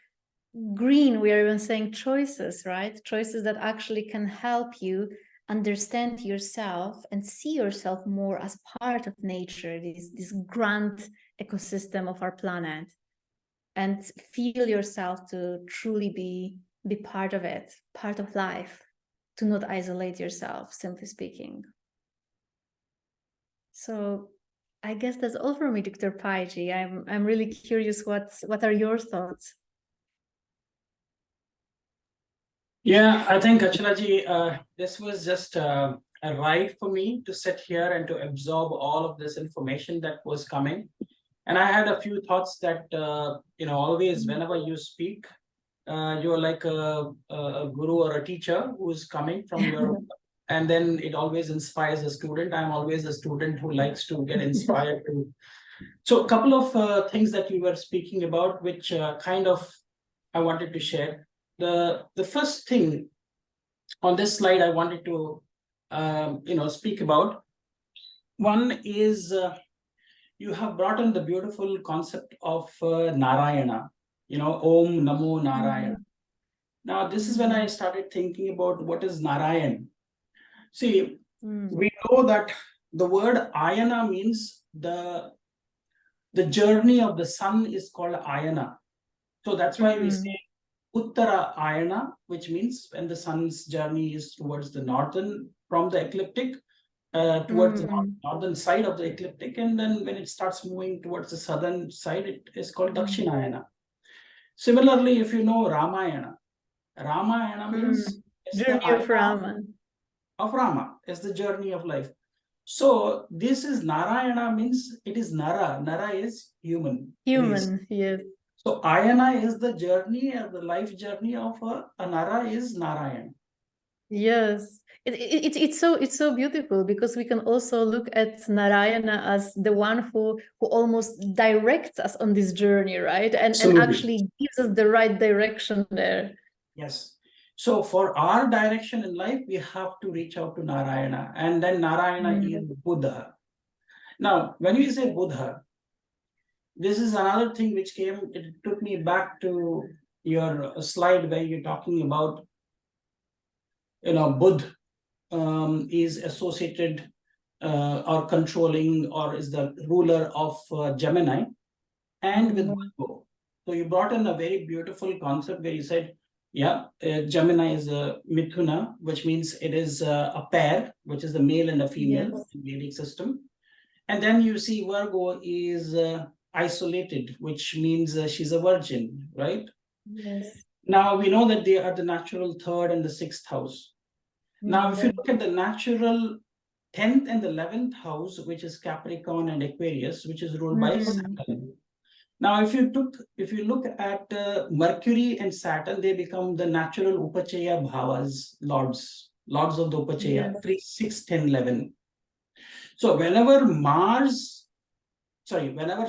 green. We are even saying choices, right? Choices that actually can help you understand yourself and see yourself more as part of nature, this grand ecosystem of our planet. and feel yourself to truly be part of it, part of life, to not isolate yourself, simply speaking. So I guess that's all for me, Dr. Paiji. I'm really curious, what are your thoughts? Yeah, I think Achalaji, this was just a ride for me to sit here and to absorb all of this information that was coming. And I had a few thoughts that, always whenever you speak, you're like a guru or a teacher who is coming from your, and then it always inspires a student. I'm always a student who likes to get inspired to. So a couple of things that you were speaking about, which kind of I wanted to share. The first thing on this slide I wanted to speak about. One is you have brought in the beautiful concept of Narayana, Om Namo Narayana. Now, this is when I started thinking about what is Narayan. See, we know that the word Ayana means the journey of the sun is called Ayana. So that's why we say Uttara Ayana, which means when the sun's journey is towards the northern, from the ecliptic, towards the northern side of the ecliptic, and then when it starts moving towards the southern side, it is called Dakshinayana. Similarly, if you know Ramayana means journey of Rama. Of Rama is the journey of life. So this is Narayana, means it is Nara. Nara is human. Human, yes. So Ayana is the journey, the life journey of a Nara is Narayana. Yes, it's so beautiful, because we can also look at Narayana as the one who almost directs us on this journey, right? And actually gives us the right direction there. Yes. So for our direction in life, we have to reach out to Narayana, and then Narayana is Buddha. Now, when you say Buddha, this is another thing which it took me back to your slide where you're talking about, Buddha is associated or controlling, or is the ruler of Gemini and with Virgo. So you brought in a very beautiful concept where you said, Gemini is a Mithuna, which means it is a pair, which is the male and a female in the Vedic system. And then you see Virgo is isolated, which means she's a virgin, right? Yes. Now we know that they are the natural third and the sixth house. Now, if you look at the natural 10th and the 11th house, which is Capricorn and Aquarius, which is ruled by Saturn. Now, if you look at Mercury and Saturn, they become the natural Upachaya Bhavas, lords of the Upachaya, 3, 6, 10, 11. So whenever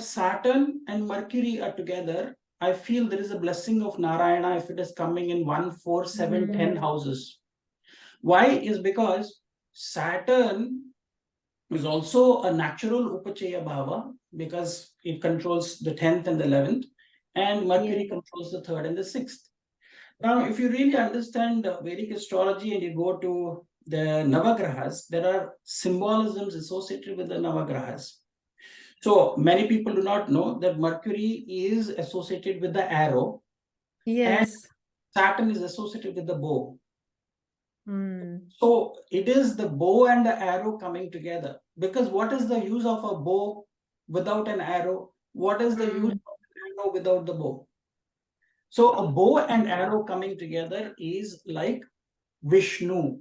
Saturn and Mercury are together, I feel there is a blessing of Narayana if it is coming in 1, 4, 7, 10 houses. Why? Is because Saturn is also a natural Upachaya Bhava, because it controls the 10th and the 11th, and Mercury controls the 3rd and the 6th. Now, if you really understand Vedic astrology and you go to the Navagrahas, there are symbolisms associated with the Navagrahas. So many people do not know that Mercury is associated with the arrow. And Saturn is associated with the bow. So it is the bow and the arrow coming together. Because what is the use of a bow without an arrow? What is the use of an arrow without the bow? So a bow and arrow coming together is like Vishnu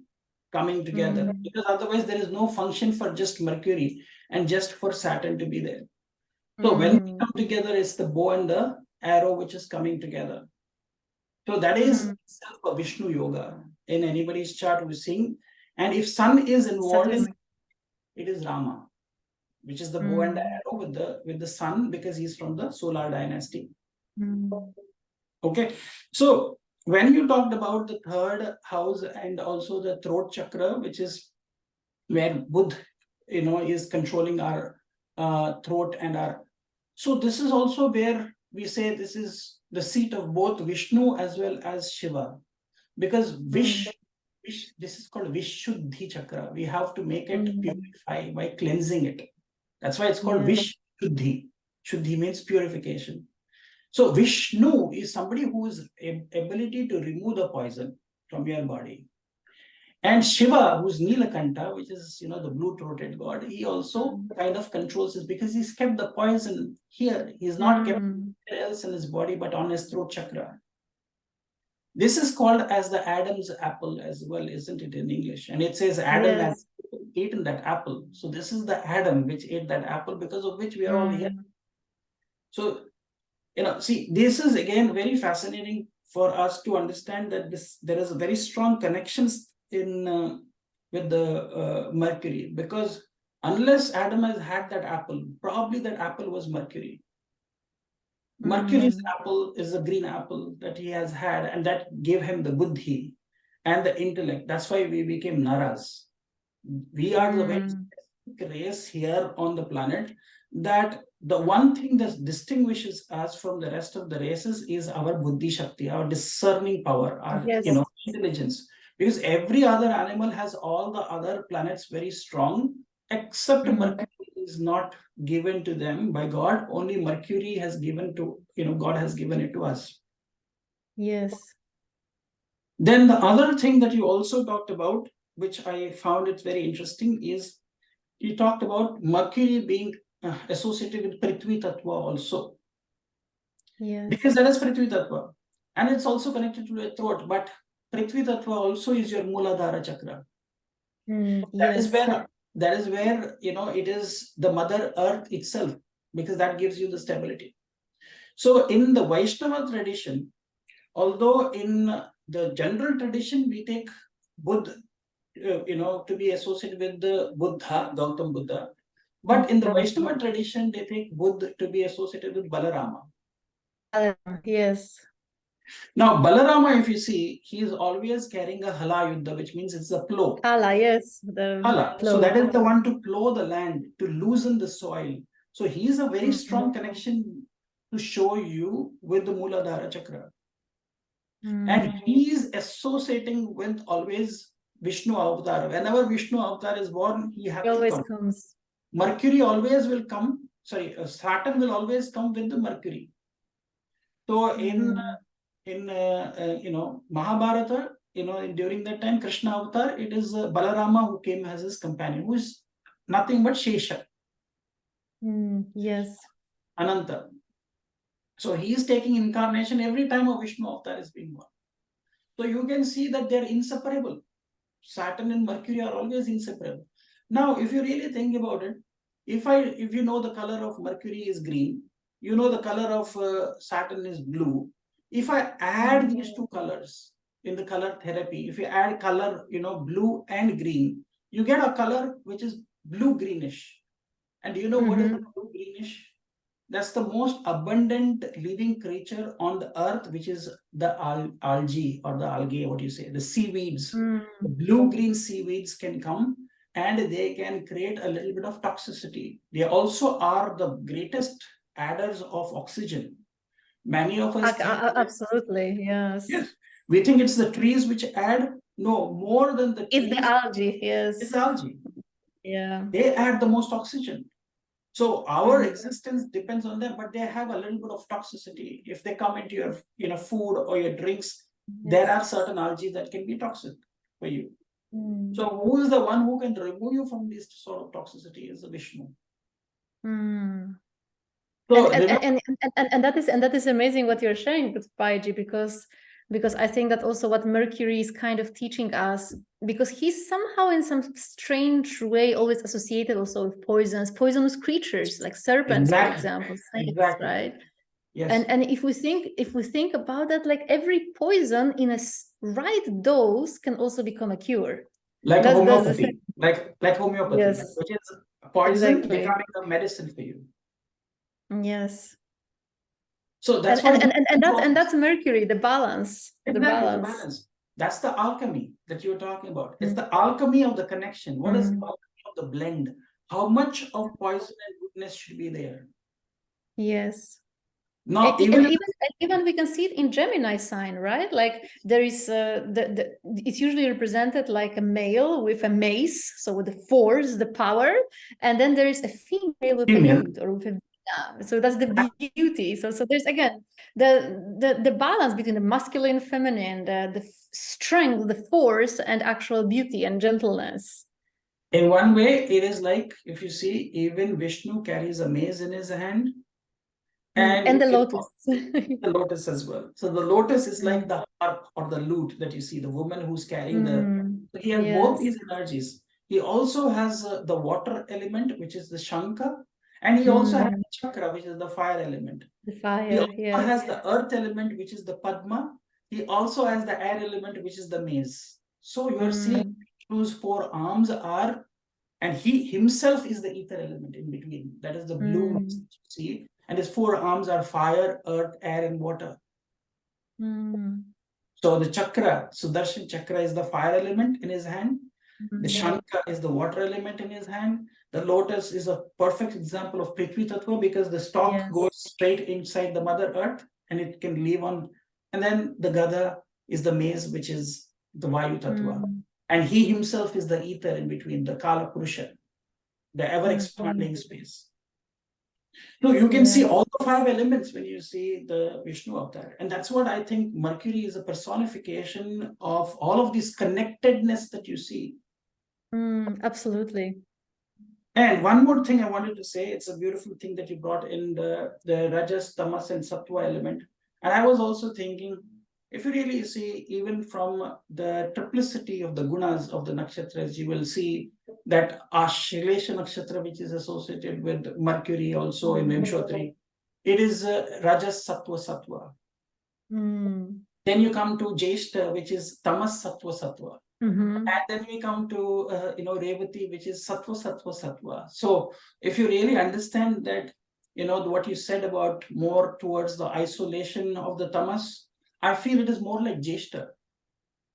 coming together. Because otherwise there is no function for just Mercury and just for Saturn to be there. So when we come together, it's the bow and the arrow which is coming together. So that is itself a Vishnu yoga in anybody's chart who is seeing. And if sun is involved in it, is Rama, which is the bow and the arrow with the sun, because he's from the solar dynasty. Okay. So when you talked about the 3rd house and also the throat chakra, which is where Buddha, is controlling our throat and our. So this is also where we say this is the seat of both Vishnu as well as Shiva, because this is called Vishuddhi chakra. We have to make it purify by cleansing it. That's why it's called Vishuddhi. Shuddhi means purification. So Vishnu is somebody who is ability to remove the poison from your body. And Shiva, who's Nilakanta, which is, you know, the blue-throated god, he also kind of controls this because he's kept the poison here. He's not kept anywhere else in his body, but on his throat chakra. This is called as the Adam's apple as well, isn't it, in English? And it says Adam had eaten that apple. So this is the Adam which ate that apple, because of which we are all here. So, you know, see, this is again very fascinating for us to understand that there is a very strong connections in with the Mercury, because unless Adam has had that apple, probably that apple was Mercury. Mercury's apple is a green apple that he has had, and that gave him the buddhi and the intellect. That's why we became Naras. We are the very specific race here on the planet, that the one thing that distinguishes us from the rest of the races is our buddhi shakti, our discerning power, our intelligence. Because every other animal has all the other planets very strong, except Mercury is not given to them by God. Only Mercury has given to, God has given it to us. Yes. Then the other thing that you also talked about, which I found it very interesting, is you talked about Mercury being associated with Prithvi Tattva also. Yes. Because that is Prithvi Tattva. And it's also connected to your throat. But Prithvi Tattva also is your Muladhara chakra. That is where, it is the Mother Earth itself, because that gives you the stability. So in the Vaishnava tradition, although in the general tradition, we take Buddha, to be associated with the Buddha, Gautam Buddha. But in the Vaishnava tradition, they take Buddha to be associated with Balarama. Yes. Now, Balarama, if you see, he is always carrying a hala yuddha, which means it's a plow. Hala, yes. Hala. So that is the one to plow the land, to loosen the soil. So he is a very strong connection to show you with the Muladhara chakra. And he is associating with always Vishnu avatar. Whenever Vishnu avatar is born, he always comes. Mercury always will come. Sorry, Saturn will always come with the Mercury. So in Mahabharata, during that time, Krishna avatar, it is Balarama who came as his companion, who is nothing but Shesha. Yes. Ananta. So he is taking incarnation every time a Vishnu avatar is being born. So you can see that they're inseparable. Saturn and Mercury are always inseparable. Now, if you really think about it, if you know the color of Mercury is green, you know the color of Saturn is blue. If I add these two colors in the color therapy, if you add color, blue and green, you get a color which is blue greenish. And do you know what is blue greenish? That's the most abundant living creature on the earth, which is the algae or the algae, what do you say, the seaweeds. The blue-green seaweeds can come and they can create a little bit of toxicity. They also are the greatest adders of oxygen. Many of us absolutely, yes. Yes. We think it's the trees which add. No, more than the trees. It's the algae, yes. It's algae. Yeah. They add the most oxygen. So our existence depends on them, but they have a little bit of toxicity. If they come into your food or your drinks, there are certain algae that can be toxic for you. So who is the one who can remove you from this sort of toxicity? Is the Vishnu. So and that is amazing what you're sharing with Paiji, because I think that also what Mercury is kind of teaching us, because he's somehow in some strange way always associated also with poisonous creatures like serpents, for example, snakes, right? Yes. And if we think about that, like every poison in a right dose can also become a cure. Like homeopathy, like homeopathy, yes. Which is poison becoming a medicine for you. Yes. So that's and that's Mercury, the balance. Exactly, the balance. That's the alchemy that you're talking about. It's the alchemy of the connection. What is the alchemy of the blend? How much of poison and goodness should be there? Yes. Now, even we can see it in Gemini sign, right? Like there is it's usually represented like a male with a mace, so with the force, the power, and then there is a female with a lute or with a So that's the beauty. So there's again the balance between the masculine, feminine, the strength, the force, and actual beauty and gentleness. In one way, it is like, if you see, even Vishnu carries a mace in his hand, And the lotus. the lotus as well. So the lotus is like the harp or the lute that you see, the woman who's carrying the. So he has both these energies. He also has the water element, which is the Shankha, and he also has the chakra, which is the fire element. The He fire, also has the earth element, which is the Padma. He also has the air element, which is the mace. So you are seeing Vishnu's 4 arms are, and he himself is the ether element in between. That is the blue mace that you see. And his 4 arms are fire, earth, air, and water. So the chakra, Sudarshan chakra, is the fire element in his hand. The Shankha is the water element in his hand. The lotus is a perfect example of Prithvi Tattva because the stalk goes straight inside the Mother Earth and it can live on. And then the Gada is the mace, which is the Vayu Tattva. And he himself is the ether in between, the Kala Purusha, the ever expanding space. So you can see all the 5 elements when you see the Vishnu avatar. And that's what I think Mercury is a personification of all of this connectedness that you see. Absolutely. And one more thing I wanted to say, it's a beautiful thing that you brought in the Rajas, Tamas, and Sattva element. And I was also thinking, if you really see, even from the triplicity of the gunas of the nakshatras, you will see that Ashlesha nakshatra, which is associated with Mercury also in Vimshotri, it is Rajas, Sattva, Sattva. Then you come to Jeshta, which is Tamas, Sattva, Sattva. And then we come to Revati, which is Sattva, Sattva, Sattva. So if you really understand that, what you said about more towards the isolation of the Tamas, I feel it is more like Jeshta.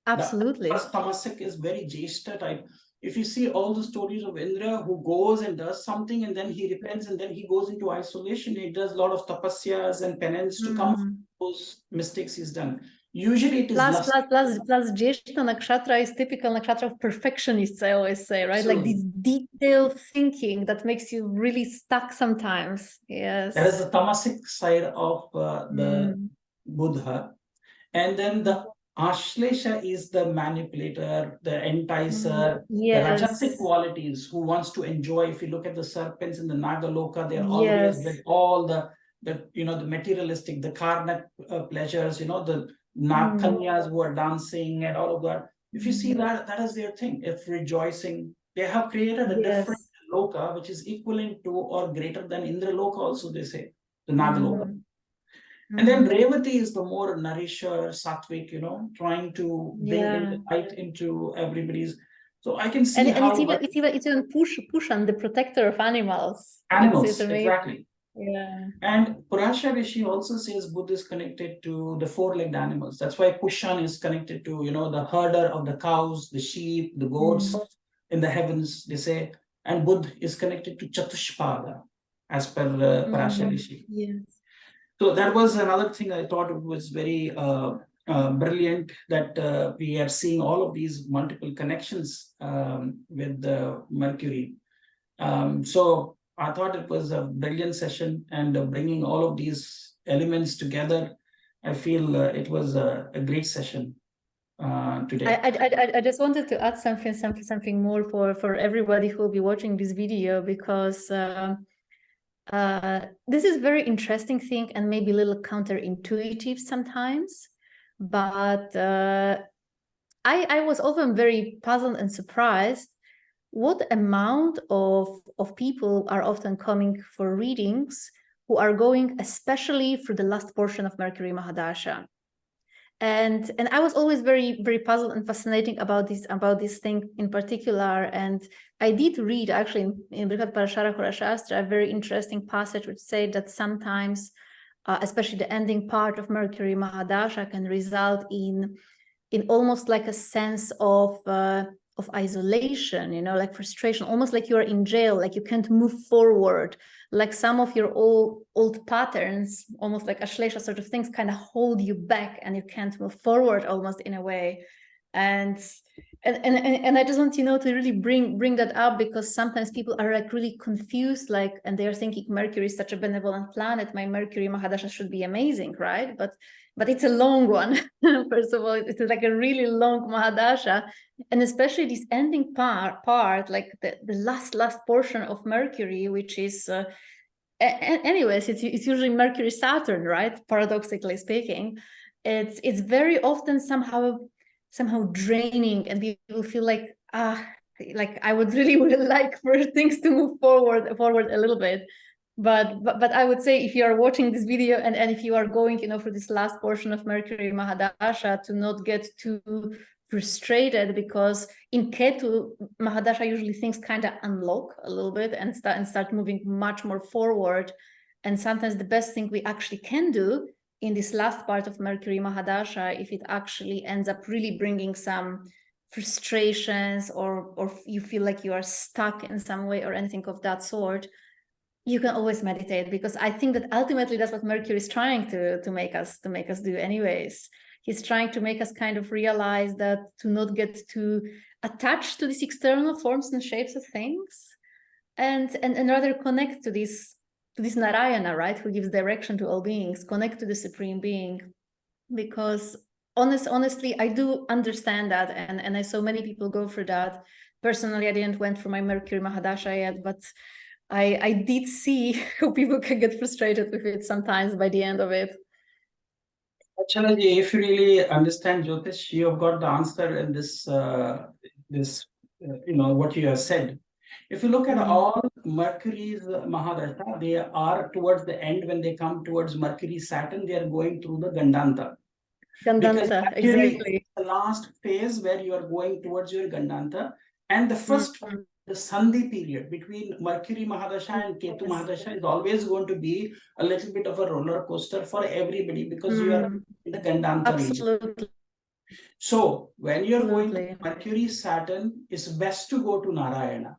Absolutely. The Tamasic is very Jeshta type. If you see all the stories of Indra who goes and does something and then he repents and then he goes into isolation, he does a lot of tapasyas and penance to come from those mistakes he's done. Usually it is plus Jeshta nakshatra is typical nakshatra of perfectionists, I always say, right? Absolutely. Like this detailed thinking that makes you really stuck sometimes. Yes. That is the tamasic side of the Buddha. And then the Ashlesha is the manipulator, the enticer, the Rajasic qualities who wants to enjoy. If you look at the serpents in the Nagaloka, they're always with all the materialistic, the karmic pleasures, the Nagkanyas who are dancing and all of that. If you see that is their thing. If rejoicing, they have created a different loka, which is equivalent to or greater than Indra Loka also, they say, the Nagaloka. And then Revati is the more nourisher, Satwic, trying to bring in the light into everybody's. So I can see how it's even Pushan, the protector of animals. Animals, exactly. Yeah. And Purasha Rishi also says Buddha is connected to the 4-legged animals. That's why Pushan is connected to, the herder of the cows, the sheep, the goats in the heavens, they say. And Buddha is connected to Chatushpada, as per Purasha Rishi. Yes. So that was another thing I thought it was very brilliant that we are seeing all of these multiple connections with Mercury. So I thought it was a brilliant session and bringing all of these elements together. I feel it was a great session today. I just wanted to add something more for everybody who will be watching this video, because this is very interesting thing and maybe a little counterintuitive sometimes, but I was often very puzzled and surprised what amount of people are often coming for readings who are going especially through the last portion of Mercury Mahadasha. And I was always very, very puzzled and fascinating about this thing in particular. And I did read actually in Brihat Parashara Horashastra a very interesting passage which said that sometimes, especially the ending part of Mercury Mahadasha, can result in almost like a sense of isolation, like frustration, almost like you're in jail, like you can't move forward, like some of your old patterns, almost like Ashlesha sort of things, kind of hold you back and you can't move forward almost in a way. And and I just want, you know, to really bring that up, because sometimes people are like really confused, like, and they are thinking Mercury is such a benevolent planet, my Mercury Mahadasha should be amazing, right? But it's a long one. First of all, it's like a really long Mahadasha, and especially this ending part, like the last portion of Mercury, which is anyways, it's usually Mercury Saturn, right? Paradoxically speaking, it's very often somehow draining, and people feel like like I would really like for things to move forward a little bit. But I would say, if you are watching this video and if you are going, you know, for this last portion of Mercury Mahadasha, to not get too frustrated, because in Ketu Mahadasha usually things kind of unlock a little bit and start moving much more forward. And sometimes the best thing we actually can do in this last part of Mercury Mahadasha, if it actually ends up really bringing some frustrations, or you feel like you are stuck in some way or anything of that sort, you can always meditate, because I think that ultimately that's what Mercury is trying to make us do anyways. He's trying to make us kind of realize that, to not get too attached to these external forms and shapes of things, and rather connect to this Narayana, right, who gives direction to all beings, connect to the Supreme Being. Because honestly, I do understand that, and I saw many people go through that. Personally, I didn't went for my Mercury Mahadasha yet, but I did see how people can get frustrated with it sometimes by the end of it. Achala ji, if you really understand Jyotish, you have got the answer in this, you know, what you have said. If you look at all Mercury's Mahadasha, they are towards the end, when they come towards Mercury Saturn, they are going through the Gandanta. Because Gandanta, Mercury exactly. is the last phase where you are going towards your Gandanta. And the first, the Sandhi period between Mercury Mahadasha and Ketu Mahadasha is always going to be a little bit of a roller coaster for everybody, because you are in the Gandanta region. Absolutely. So when you're going to Mercury Saturn, it's best to go to Narayana.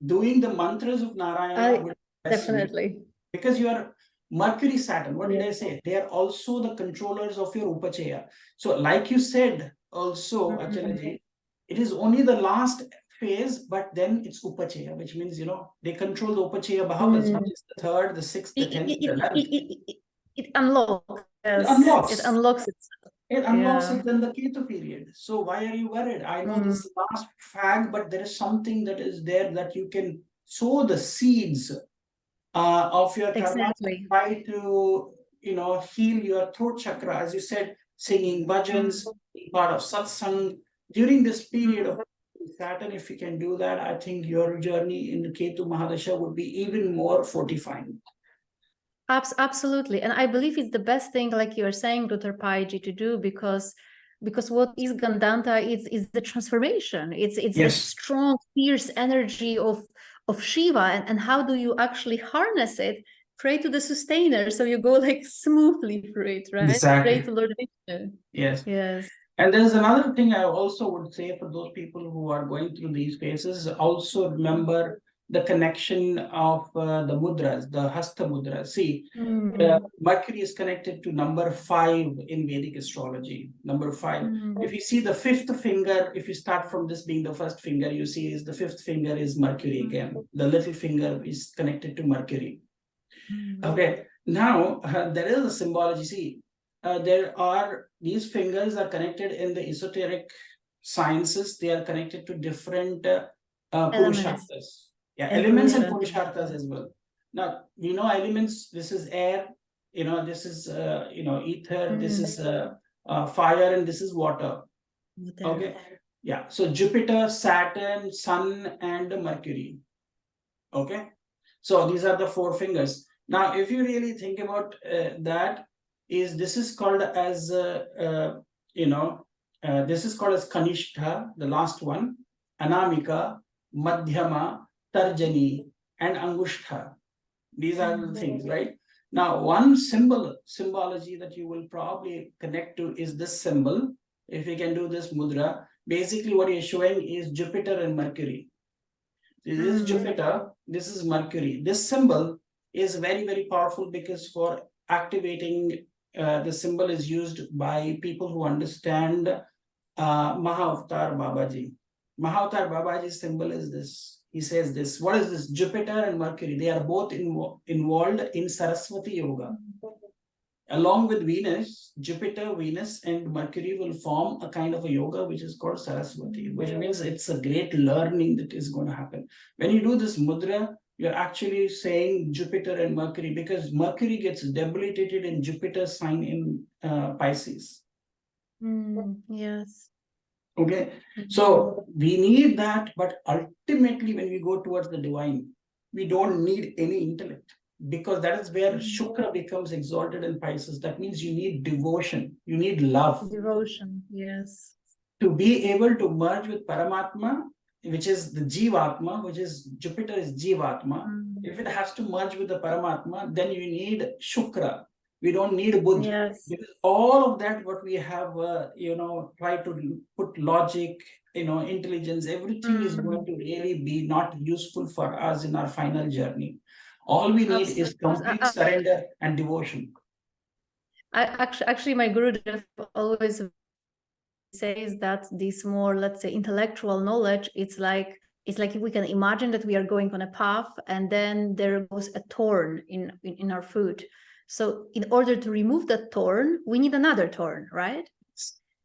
Doing the mantras of Narayana would be best, definitely, because you are Mercury Saturn. What did I say? They are also the controllers of your Upachaya. So like you said also, Achala ji, it is only the last phase, but then it's Upachaya, which means, you know, they control the Upachaya bhavas, which is the third, the sixth, the 10th, the 11th. It unlocks. It unlocks. It unlocks itself. It unlocks it in the Ketu period. So why are you worried? I know this is last fag, but there is something that is there that you can sow the seeds of your karma. Try to, you know, heal your throat chakra, as you said, singing bhajans, part of satsang. During this period of Saturn, if you can do that, I think your journey in Ketu Mahadasha would be even more fortifying. Absolutely. And I believe it's the best thing, like you're saying, Dr. Paiji, to do, because what is Gandanta is the transformation. It's the strong, fierce energy of Shiva. And how do you actually harness it? Pray to the sustainer, so you go like smoothly through it, right? Exactly. Pray to Lord Vishnu. Yes. Yes. And there's another thing I also would say for those people who are going through these phases, also remember the connection of the mudras, the hasta mudras. See, Mercury is connected to number 5 in Vedic astrology. Number 5. If you see the 5th finger, if you start from this being the first finger, you see is the 5th finger is Mercury again. The little finger is connected to Mercury. Okay. Now there is a symbology. See, there are, these fingers are connected in the esoteric sciences. They are connected to different purusharthas. Yeah, elements and purusharthas as well. Now, you know, elements, this is air, you know, this is, you know, ether, this is fire, and this is water. Okay. Yeah. So Jupiter, Saturn, Sun, and Mercury. Okay. So these are the 4 fingers. Now, if you really think about that, this is called as, you know, this is called as Kanishta, the last one, Anamika, Madhyama, Tarjani, and Angushtha. These are the things, right? Now, one symbology that you will probably connect to is this symbol. If you can do this mudra, basically what you're showing is Jupiter and Mercury. This is Jupiter, this is Mercury. This symbol is very, very powerful, because for activating, the symbol is used by people who understand Mahavatar Babaji. Mahavatar Babaji's symbol is this. He says this. What is this? Jupiter and Mercury. They are both involved in Saraswati Yoga. Along with Venus, Jupiter, Venus, and Mercury will form a kind of a yoga which is called Saraswati, which means it's a great learning that is going to happen. When you do this mudra, you're actually saying Jupiter and Mercury, because Mercury gets debilitated in Jupiter's sign in Pisces. Yes. Okay, so we need that, but ultimately when we go towards the divine, we don't need any intellect, because that is where Shukra becomes exalted in Pisces. That means you need devotion, you need love. Devotion, yes. To be able to merge with Paramatma, which is the Jivatma, which is Jupiter is Jivatma. If it has to merge with the Paramatma, then you need Shukra. We don't need Buddha. Yes. Because all of that, what we have, try to put logic, intelligence, everything is going to really be not useful for us in our final journey. All we need is complete surrender and devotion. Actually, my Guru always says that this more, let's say, intellectual knowledge, it's like if we can imagine that we are going on a path and then there goes a thorn in our food. So in order to remove that thorn, we need another thorn, right?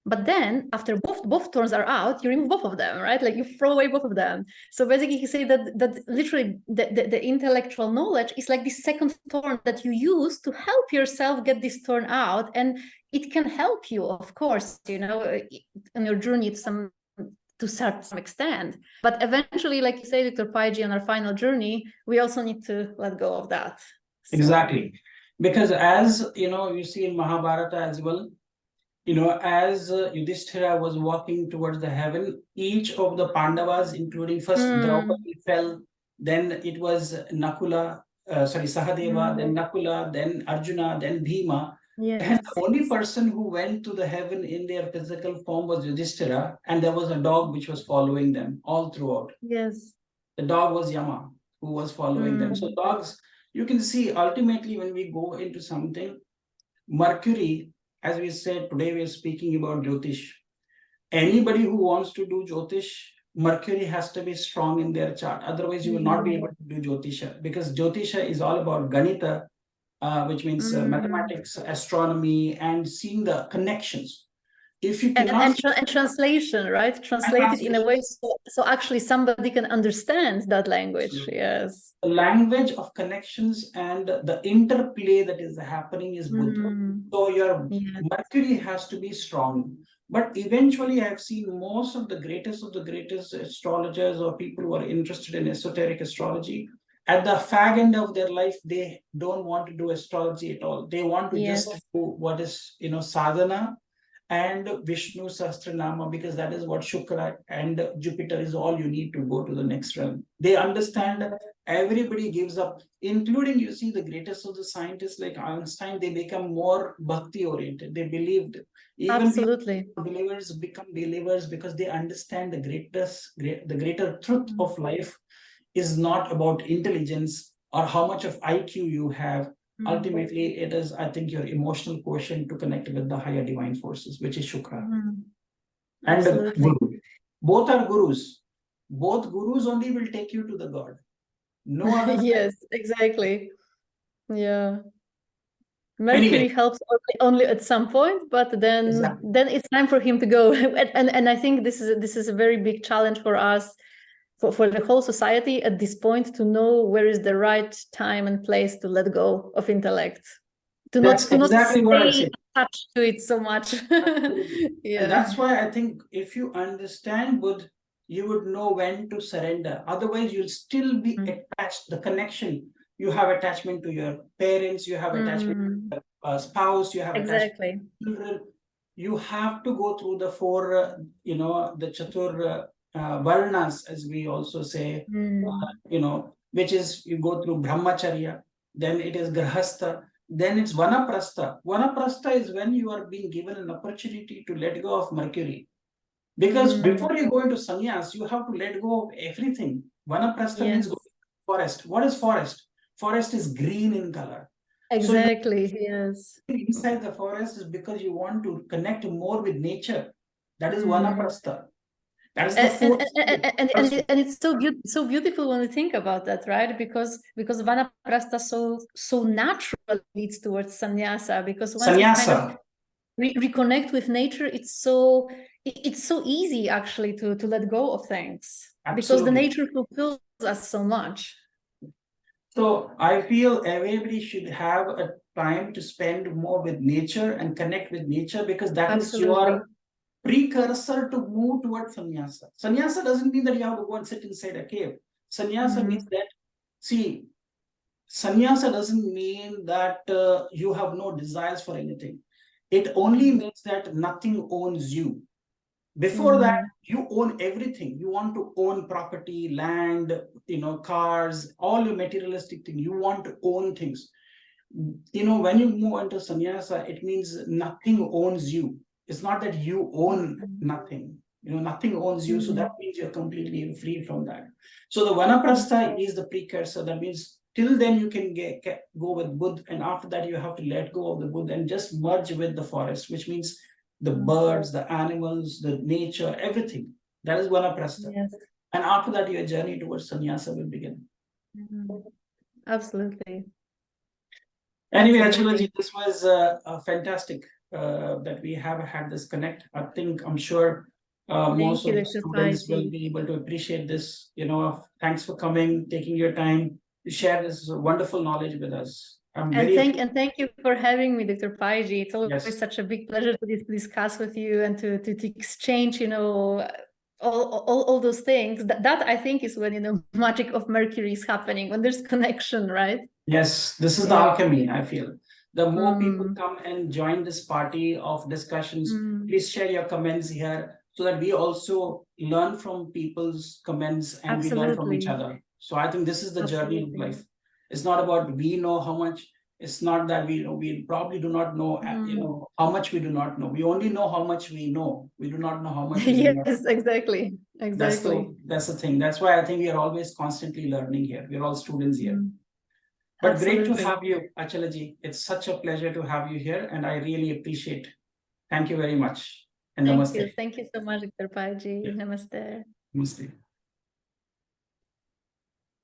But then after both thorns are out, you remove both of them, right? Like you throw away both of them. So basically he said that literally the intellectual knowledge is like the second thorn that you use to help yourself get this thorn out. And it can help you, of course, on your journey to some extent. But eventually, like you say, Dr. Paiji, on our final journey, we also need to let go of that. So. Exactly. Because as, you see in Mahabharata as well, as Yudhishthira was walking towards the heaven, each of the Pandavas, including first Draupadi fell, then it was Sahadeva, then Nakula, then Arjuna, then Bhima. Yes. And the only person who went to the heaven in their physical form was Yudhishthira, and there was a dog which was following them all throughout. Yes. The dog was Yama, who was following them. So dogs, you can see ultimately when we go into something, Mercury, as we said, today we are speaking about Jyotish. Anybody who wants to do Jyotish, Mercury has to be strong in their chart. Otherwise, you will not be able to do Jyotisha, because Jyotisha is all about Ganita, which means mathematics, astronomy, and seeing the connections. If you cannot... and translation, right? Translate it in a way so actually somebody can understand that language. Absolutely. Yes. The language of connections and the interplay that is happening is Buddha. So your Mercury has to be strong. But eventually I've seen most of the greatest astrologers or people who are interested in esoteric astrology, at the fag end of their life, they don't want to do astrology at all. They want to just do what is, sadhana and Vishnu Sahasranama, because that is what Shukra and Jupiter is all you need to go to the next realm. They understand that everybody gives up, including, you see, the greatest of the scientists like Einstein, they become more bhakti oriented. They believed. Even absolutely believers become believers because they understand the greater truth of life is not about intelligence or how much of IQ you have. Ultimately, it is, I think, your emotional quotient to connect with the higher divine forces, which is Shukra. And the Guru. Both are gurus. Both gurus only will take you to the God. No other. Yes, exactly. Yeah. Mercury helps only at some point, but then then it's time for him to go. And I think this is a very big challenge for us, for the whole society at this point, to know where is the right time and place to let go of intellect, to not stay attached to it so much. And that's why I think if you understand Buddha, you would know when to surrender. Otherwise, you'll still be attached. The connection, you have attachment to your parents, you have attachment to your spouse, you have attachment to children. You have to go through the four, the Chatur Varnas, as we also say, which is you go through Brahmacharya, then it is Grahastha, then it's Vanaprastha. Vanaprastha is when you are being given an opportunity to let go of Mercury. Because before you go into sannyas, you have to let go of everything. Vanaprastha means go to forest. What is forest? Forest is green in color. Exactly, so yes. Inside the forest is because you want to connect more with nature. That is vanaprastha. That is the and it's so beautiful when we think about that, right? Because vanaprastha so naturally leads towards sannyasa. Because once you kind of reconnect with nature, it's so easy actually to let go of things. Absolutely. Because the nature fulfills us so much. So I feel everybody should have a time to spend more with nature and connect with nature, because that is your precursor to move towards sannyasa. Sannyasa doesn't mean that you have to go and sit inside a cave. Sannyasa means that, see, sannyasa doesn't mean that you have no desires for anything. It only means that nothing owns you. Before that, you own everything. You want to own property, land, cars, all your materialistic things. You want to own things. When you move into sannyasa, it means nothing owns you. It's not that you own nothing. Nothing owns you. So that means you're completely free from that. So the vanaprastha is the precursor. That means till then you can go with Buddha, and after that you have to let go of the Buddha and just merge with the forest, which means the birds, the animals, the nature, everything. That is vanaprastha. Yes. And after that, your journey towards sannyasa will begin. Absolutely. Anyway, Achala, this was fantastic that we have had this connect. I'm sure most of the students will be able to appreciate this. Thanks for coming, taking your time to share this wonderful knowledge with us. And thank you for having me, Dr. Paiji. It's always such a big pleasure to discuss with you and to exchange, all those things. That I think is when magic of Mercury is happening, when there's connection, right? Yes, this is the alchemy, I feel. The more people come and join this party of discussions, please share your comments here so that we also learn from people's comments and we learn from each other. So I think this is the journey of life. It's not about we know how much. It's not that we probably do not know, how much we do not know. We only know how much we know. We do not know how much we do not know. Yes, exactly. That's the thing. That's why I think we are always constantly learning here. We're all students here. But great to have you, Achala ji. It's such a pleasure to have you here, and I really appreciate. Thank you very much. And namaste. Thank you so much, Dr. Paiji. Namaste. Namaste.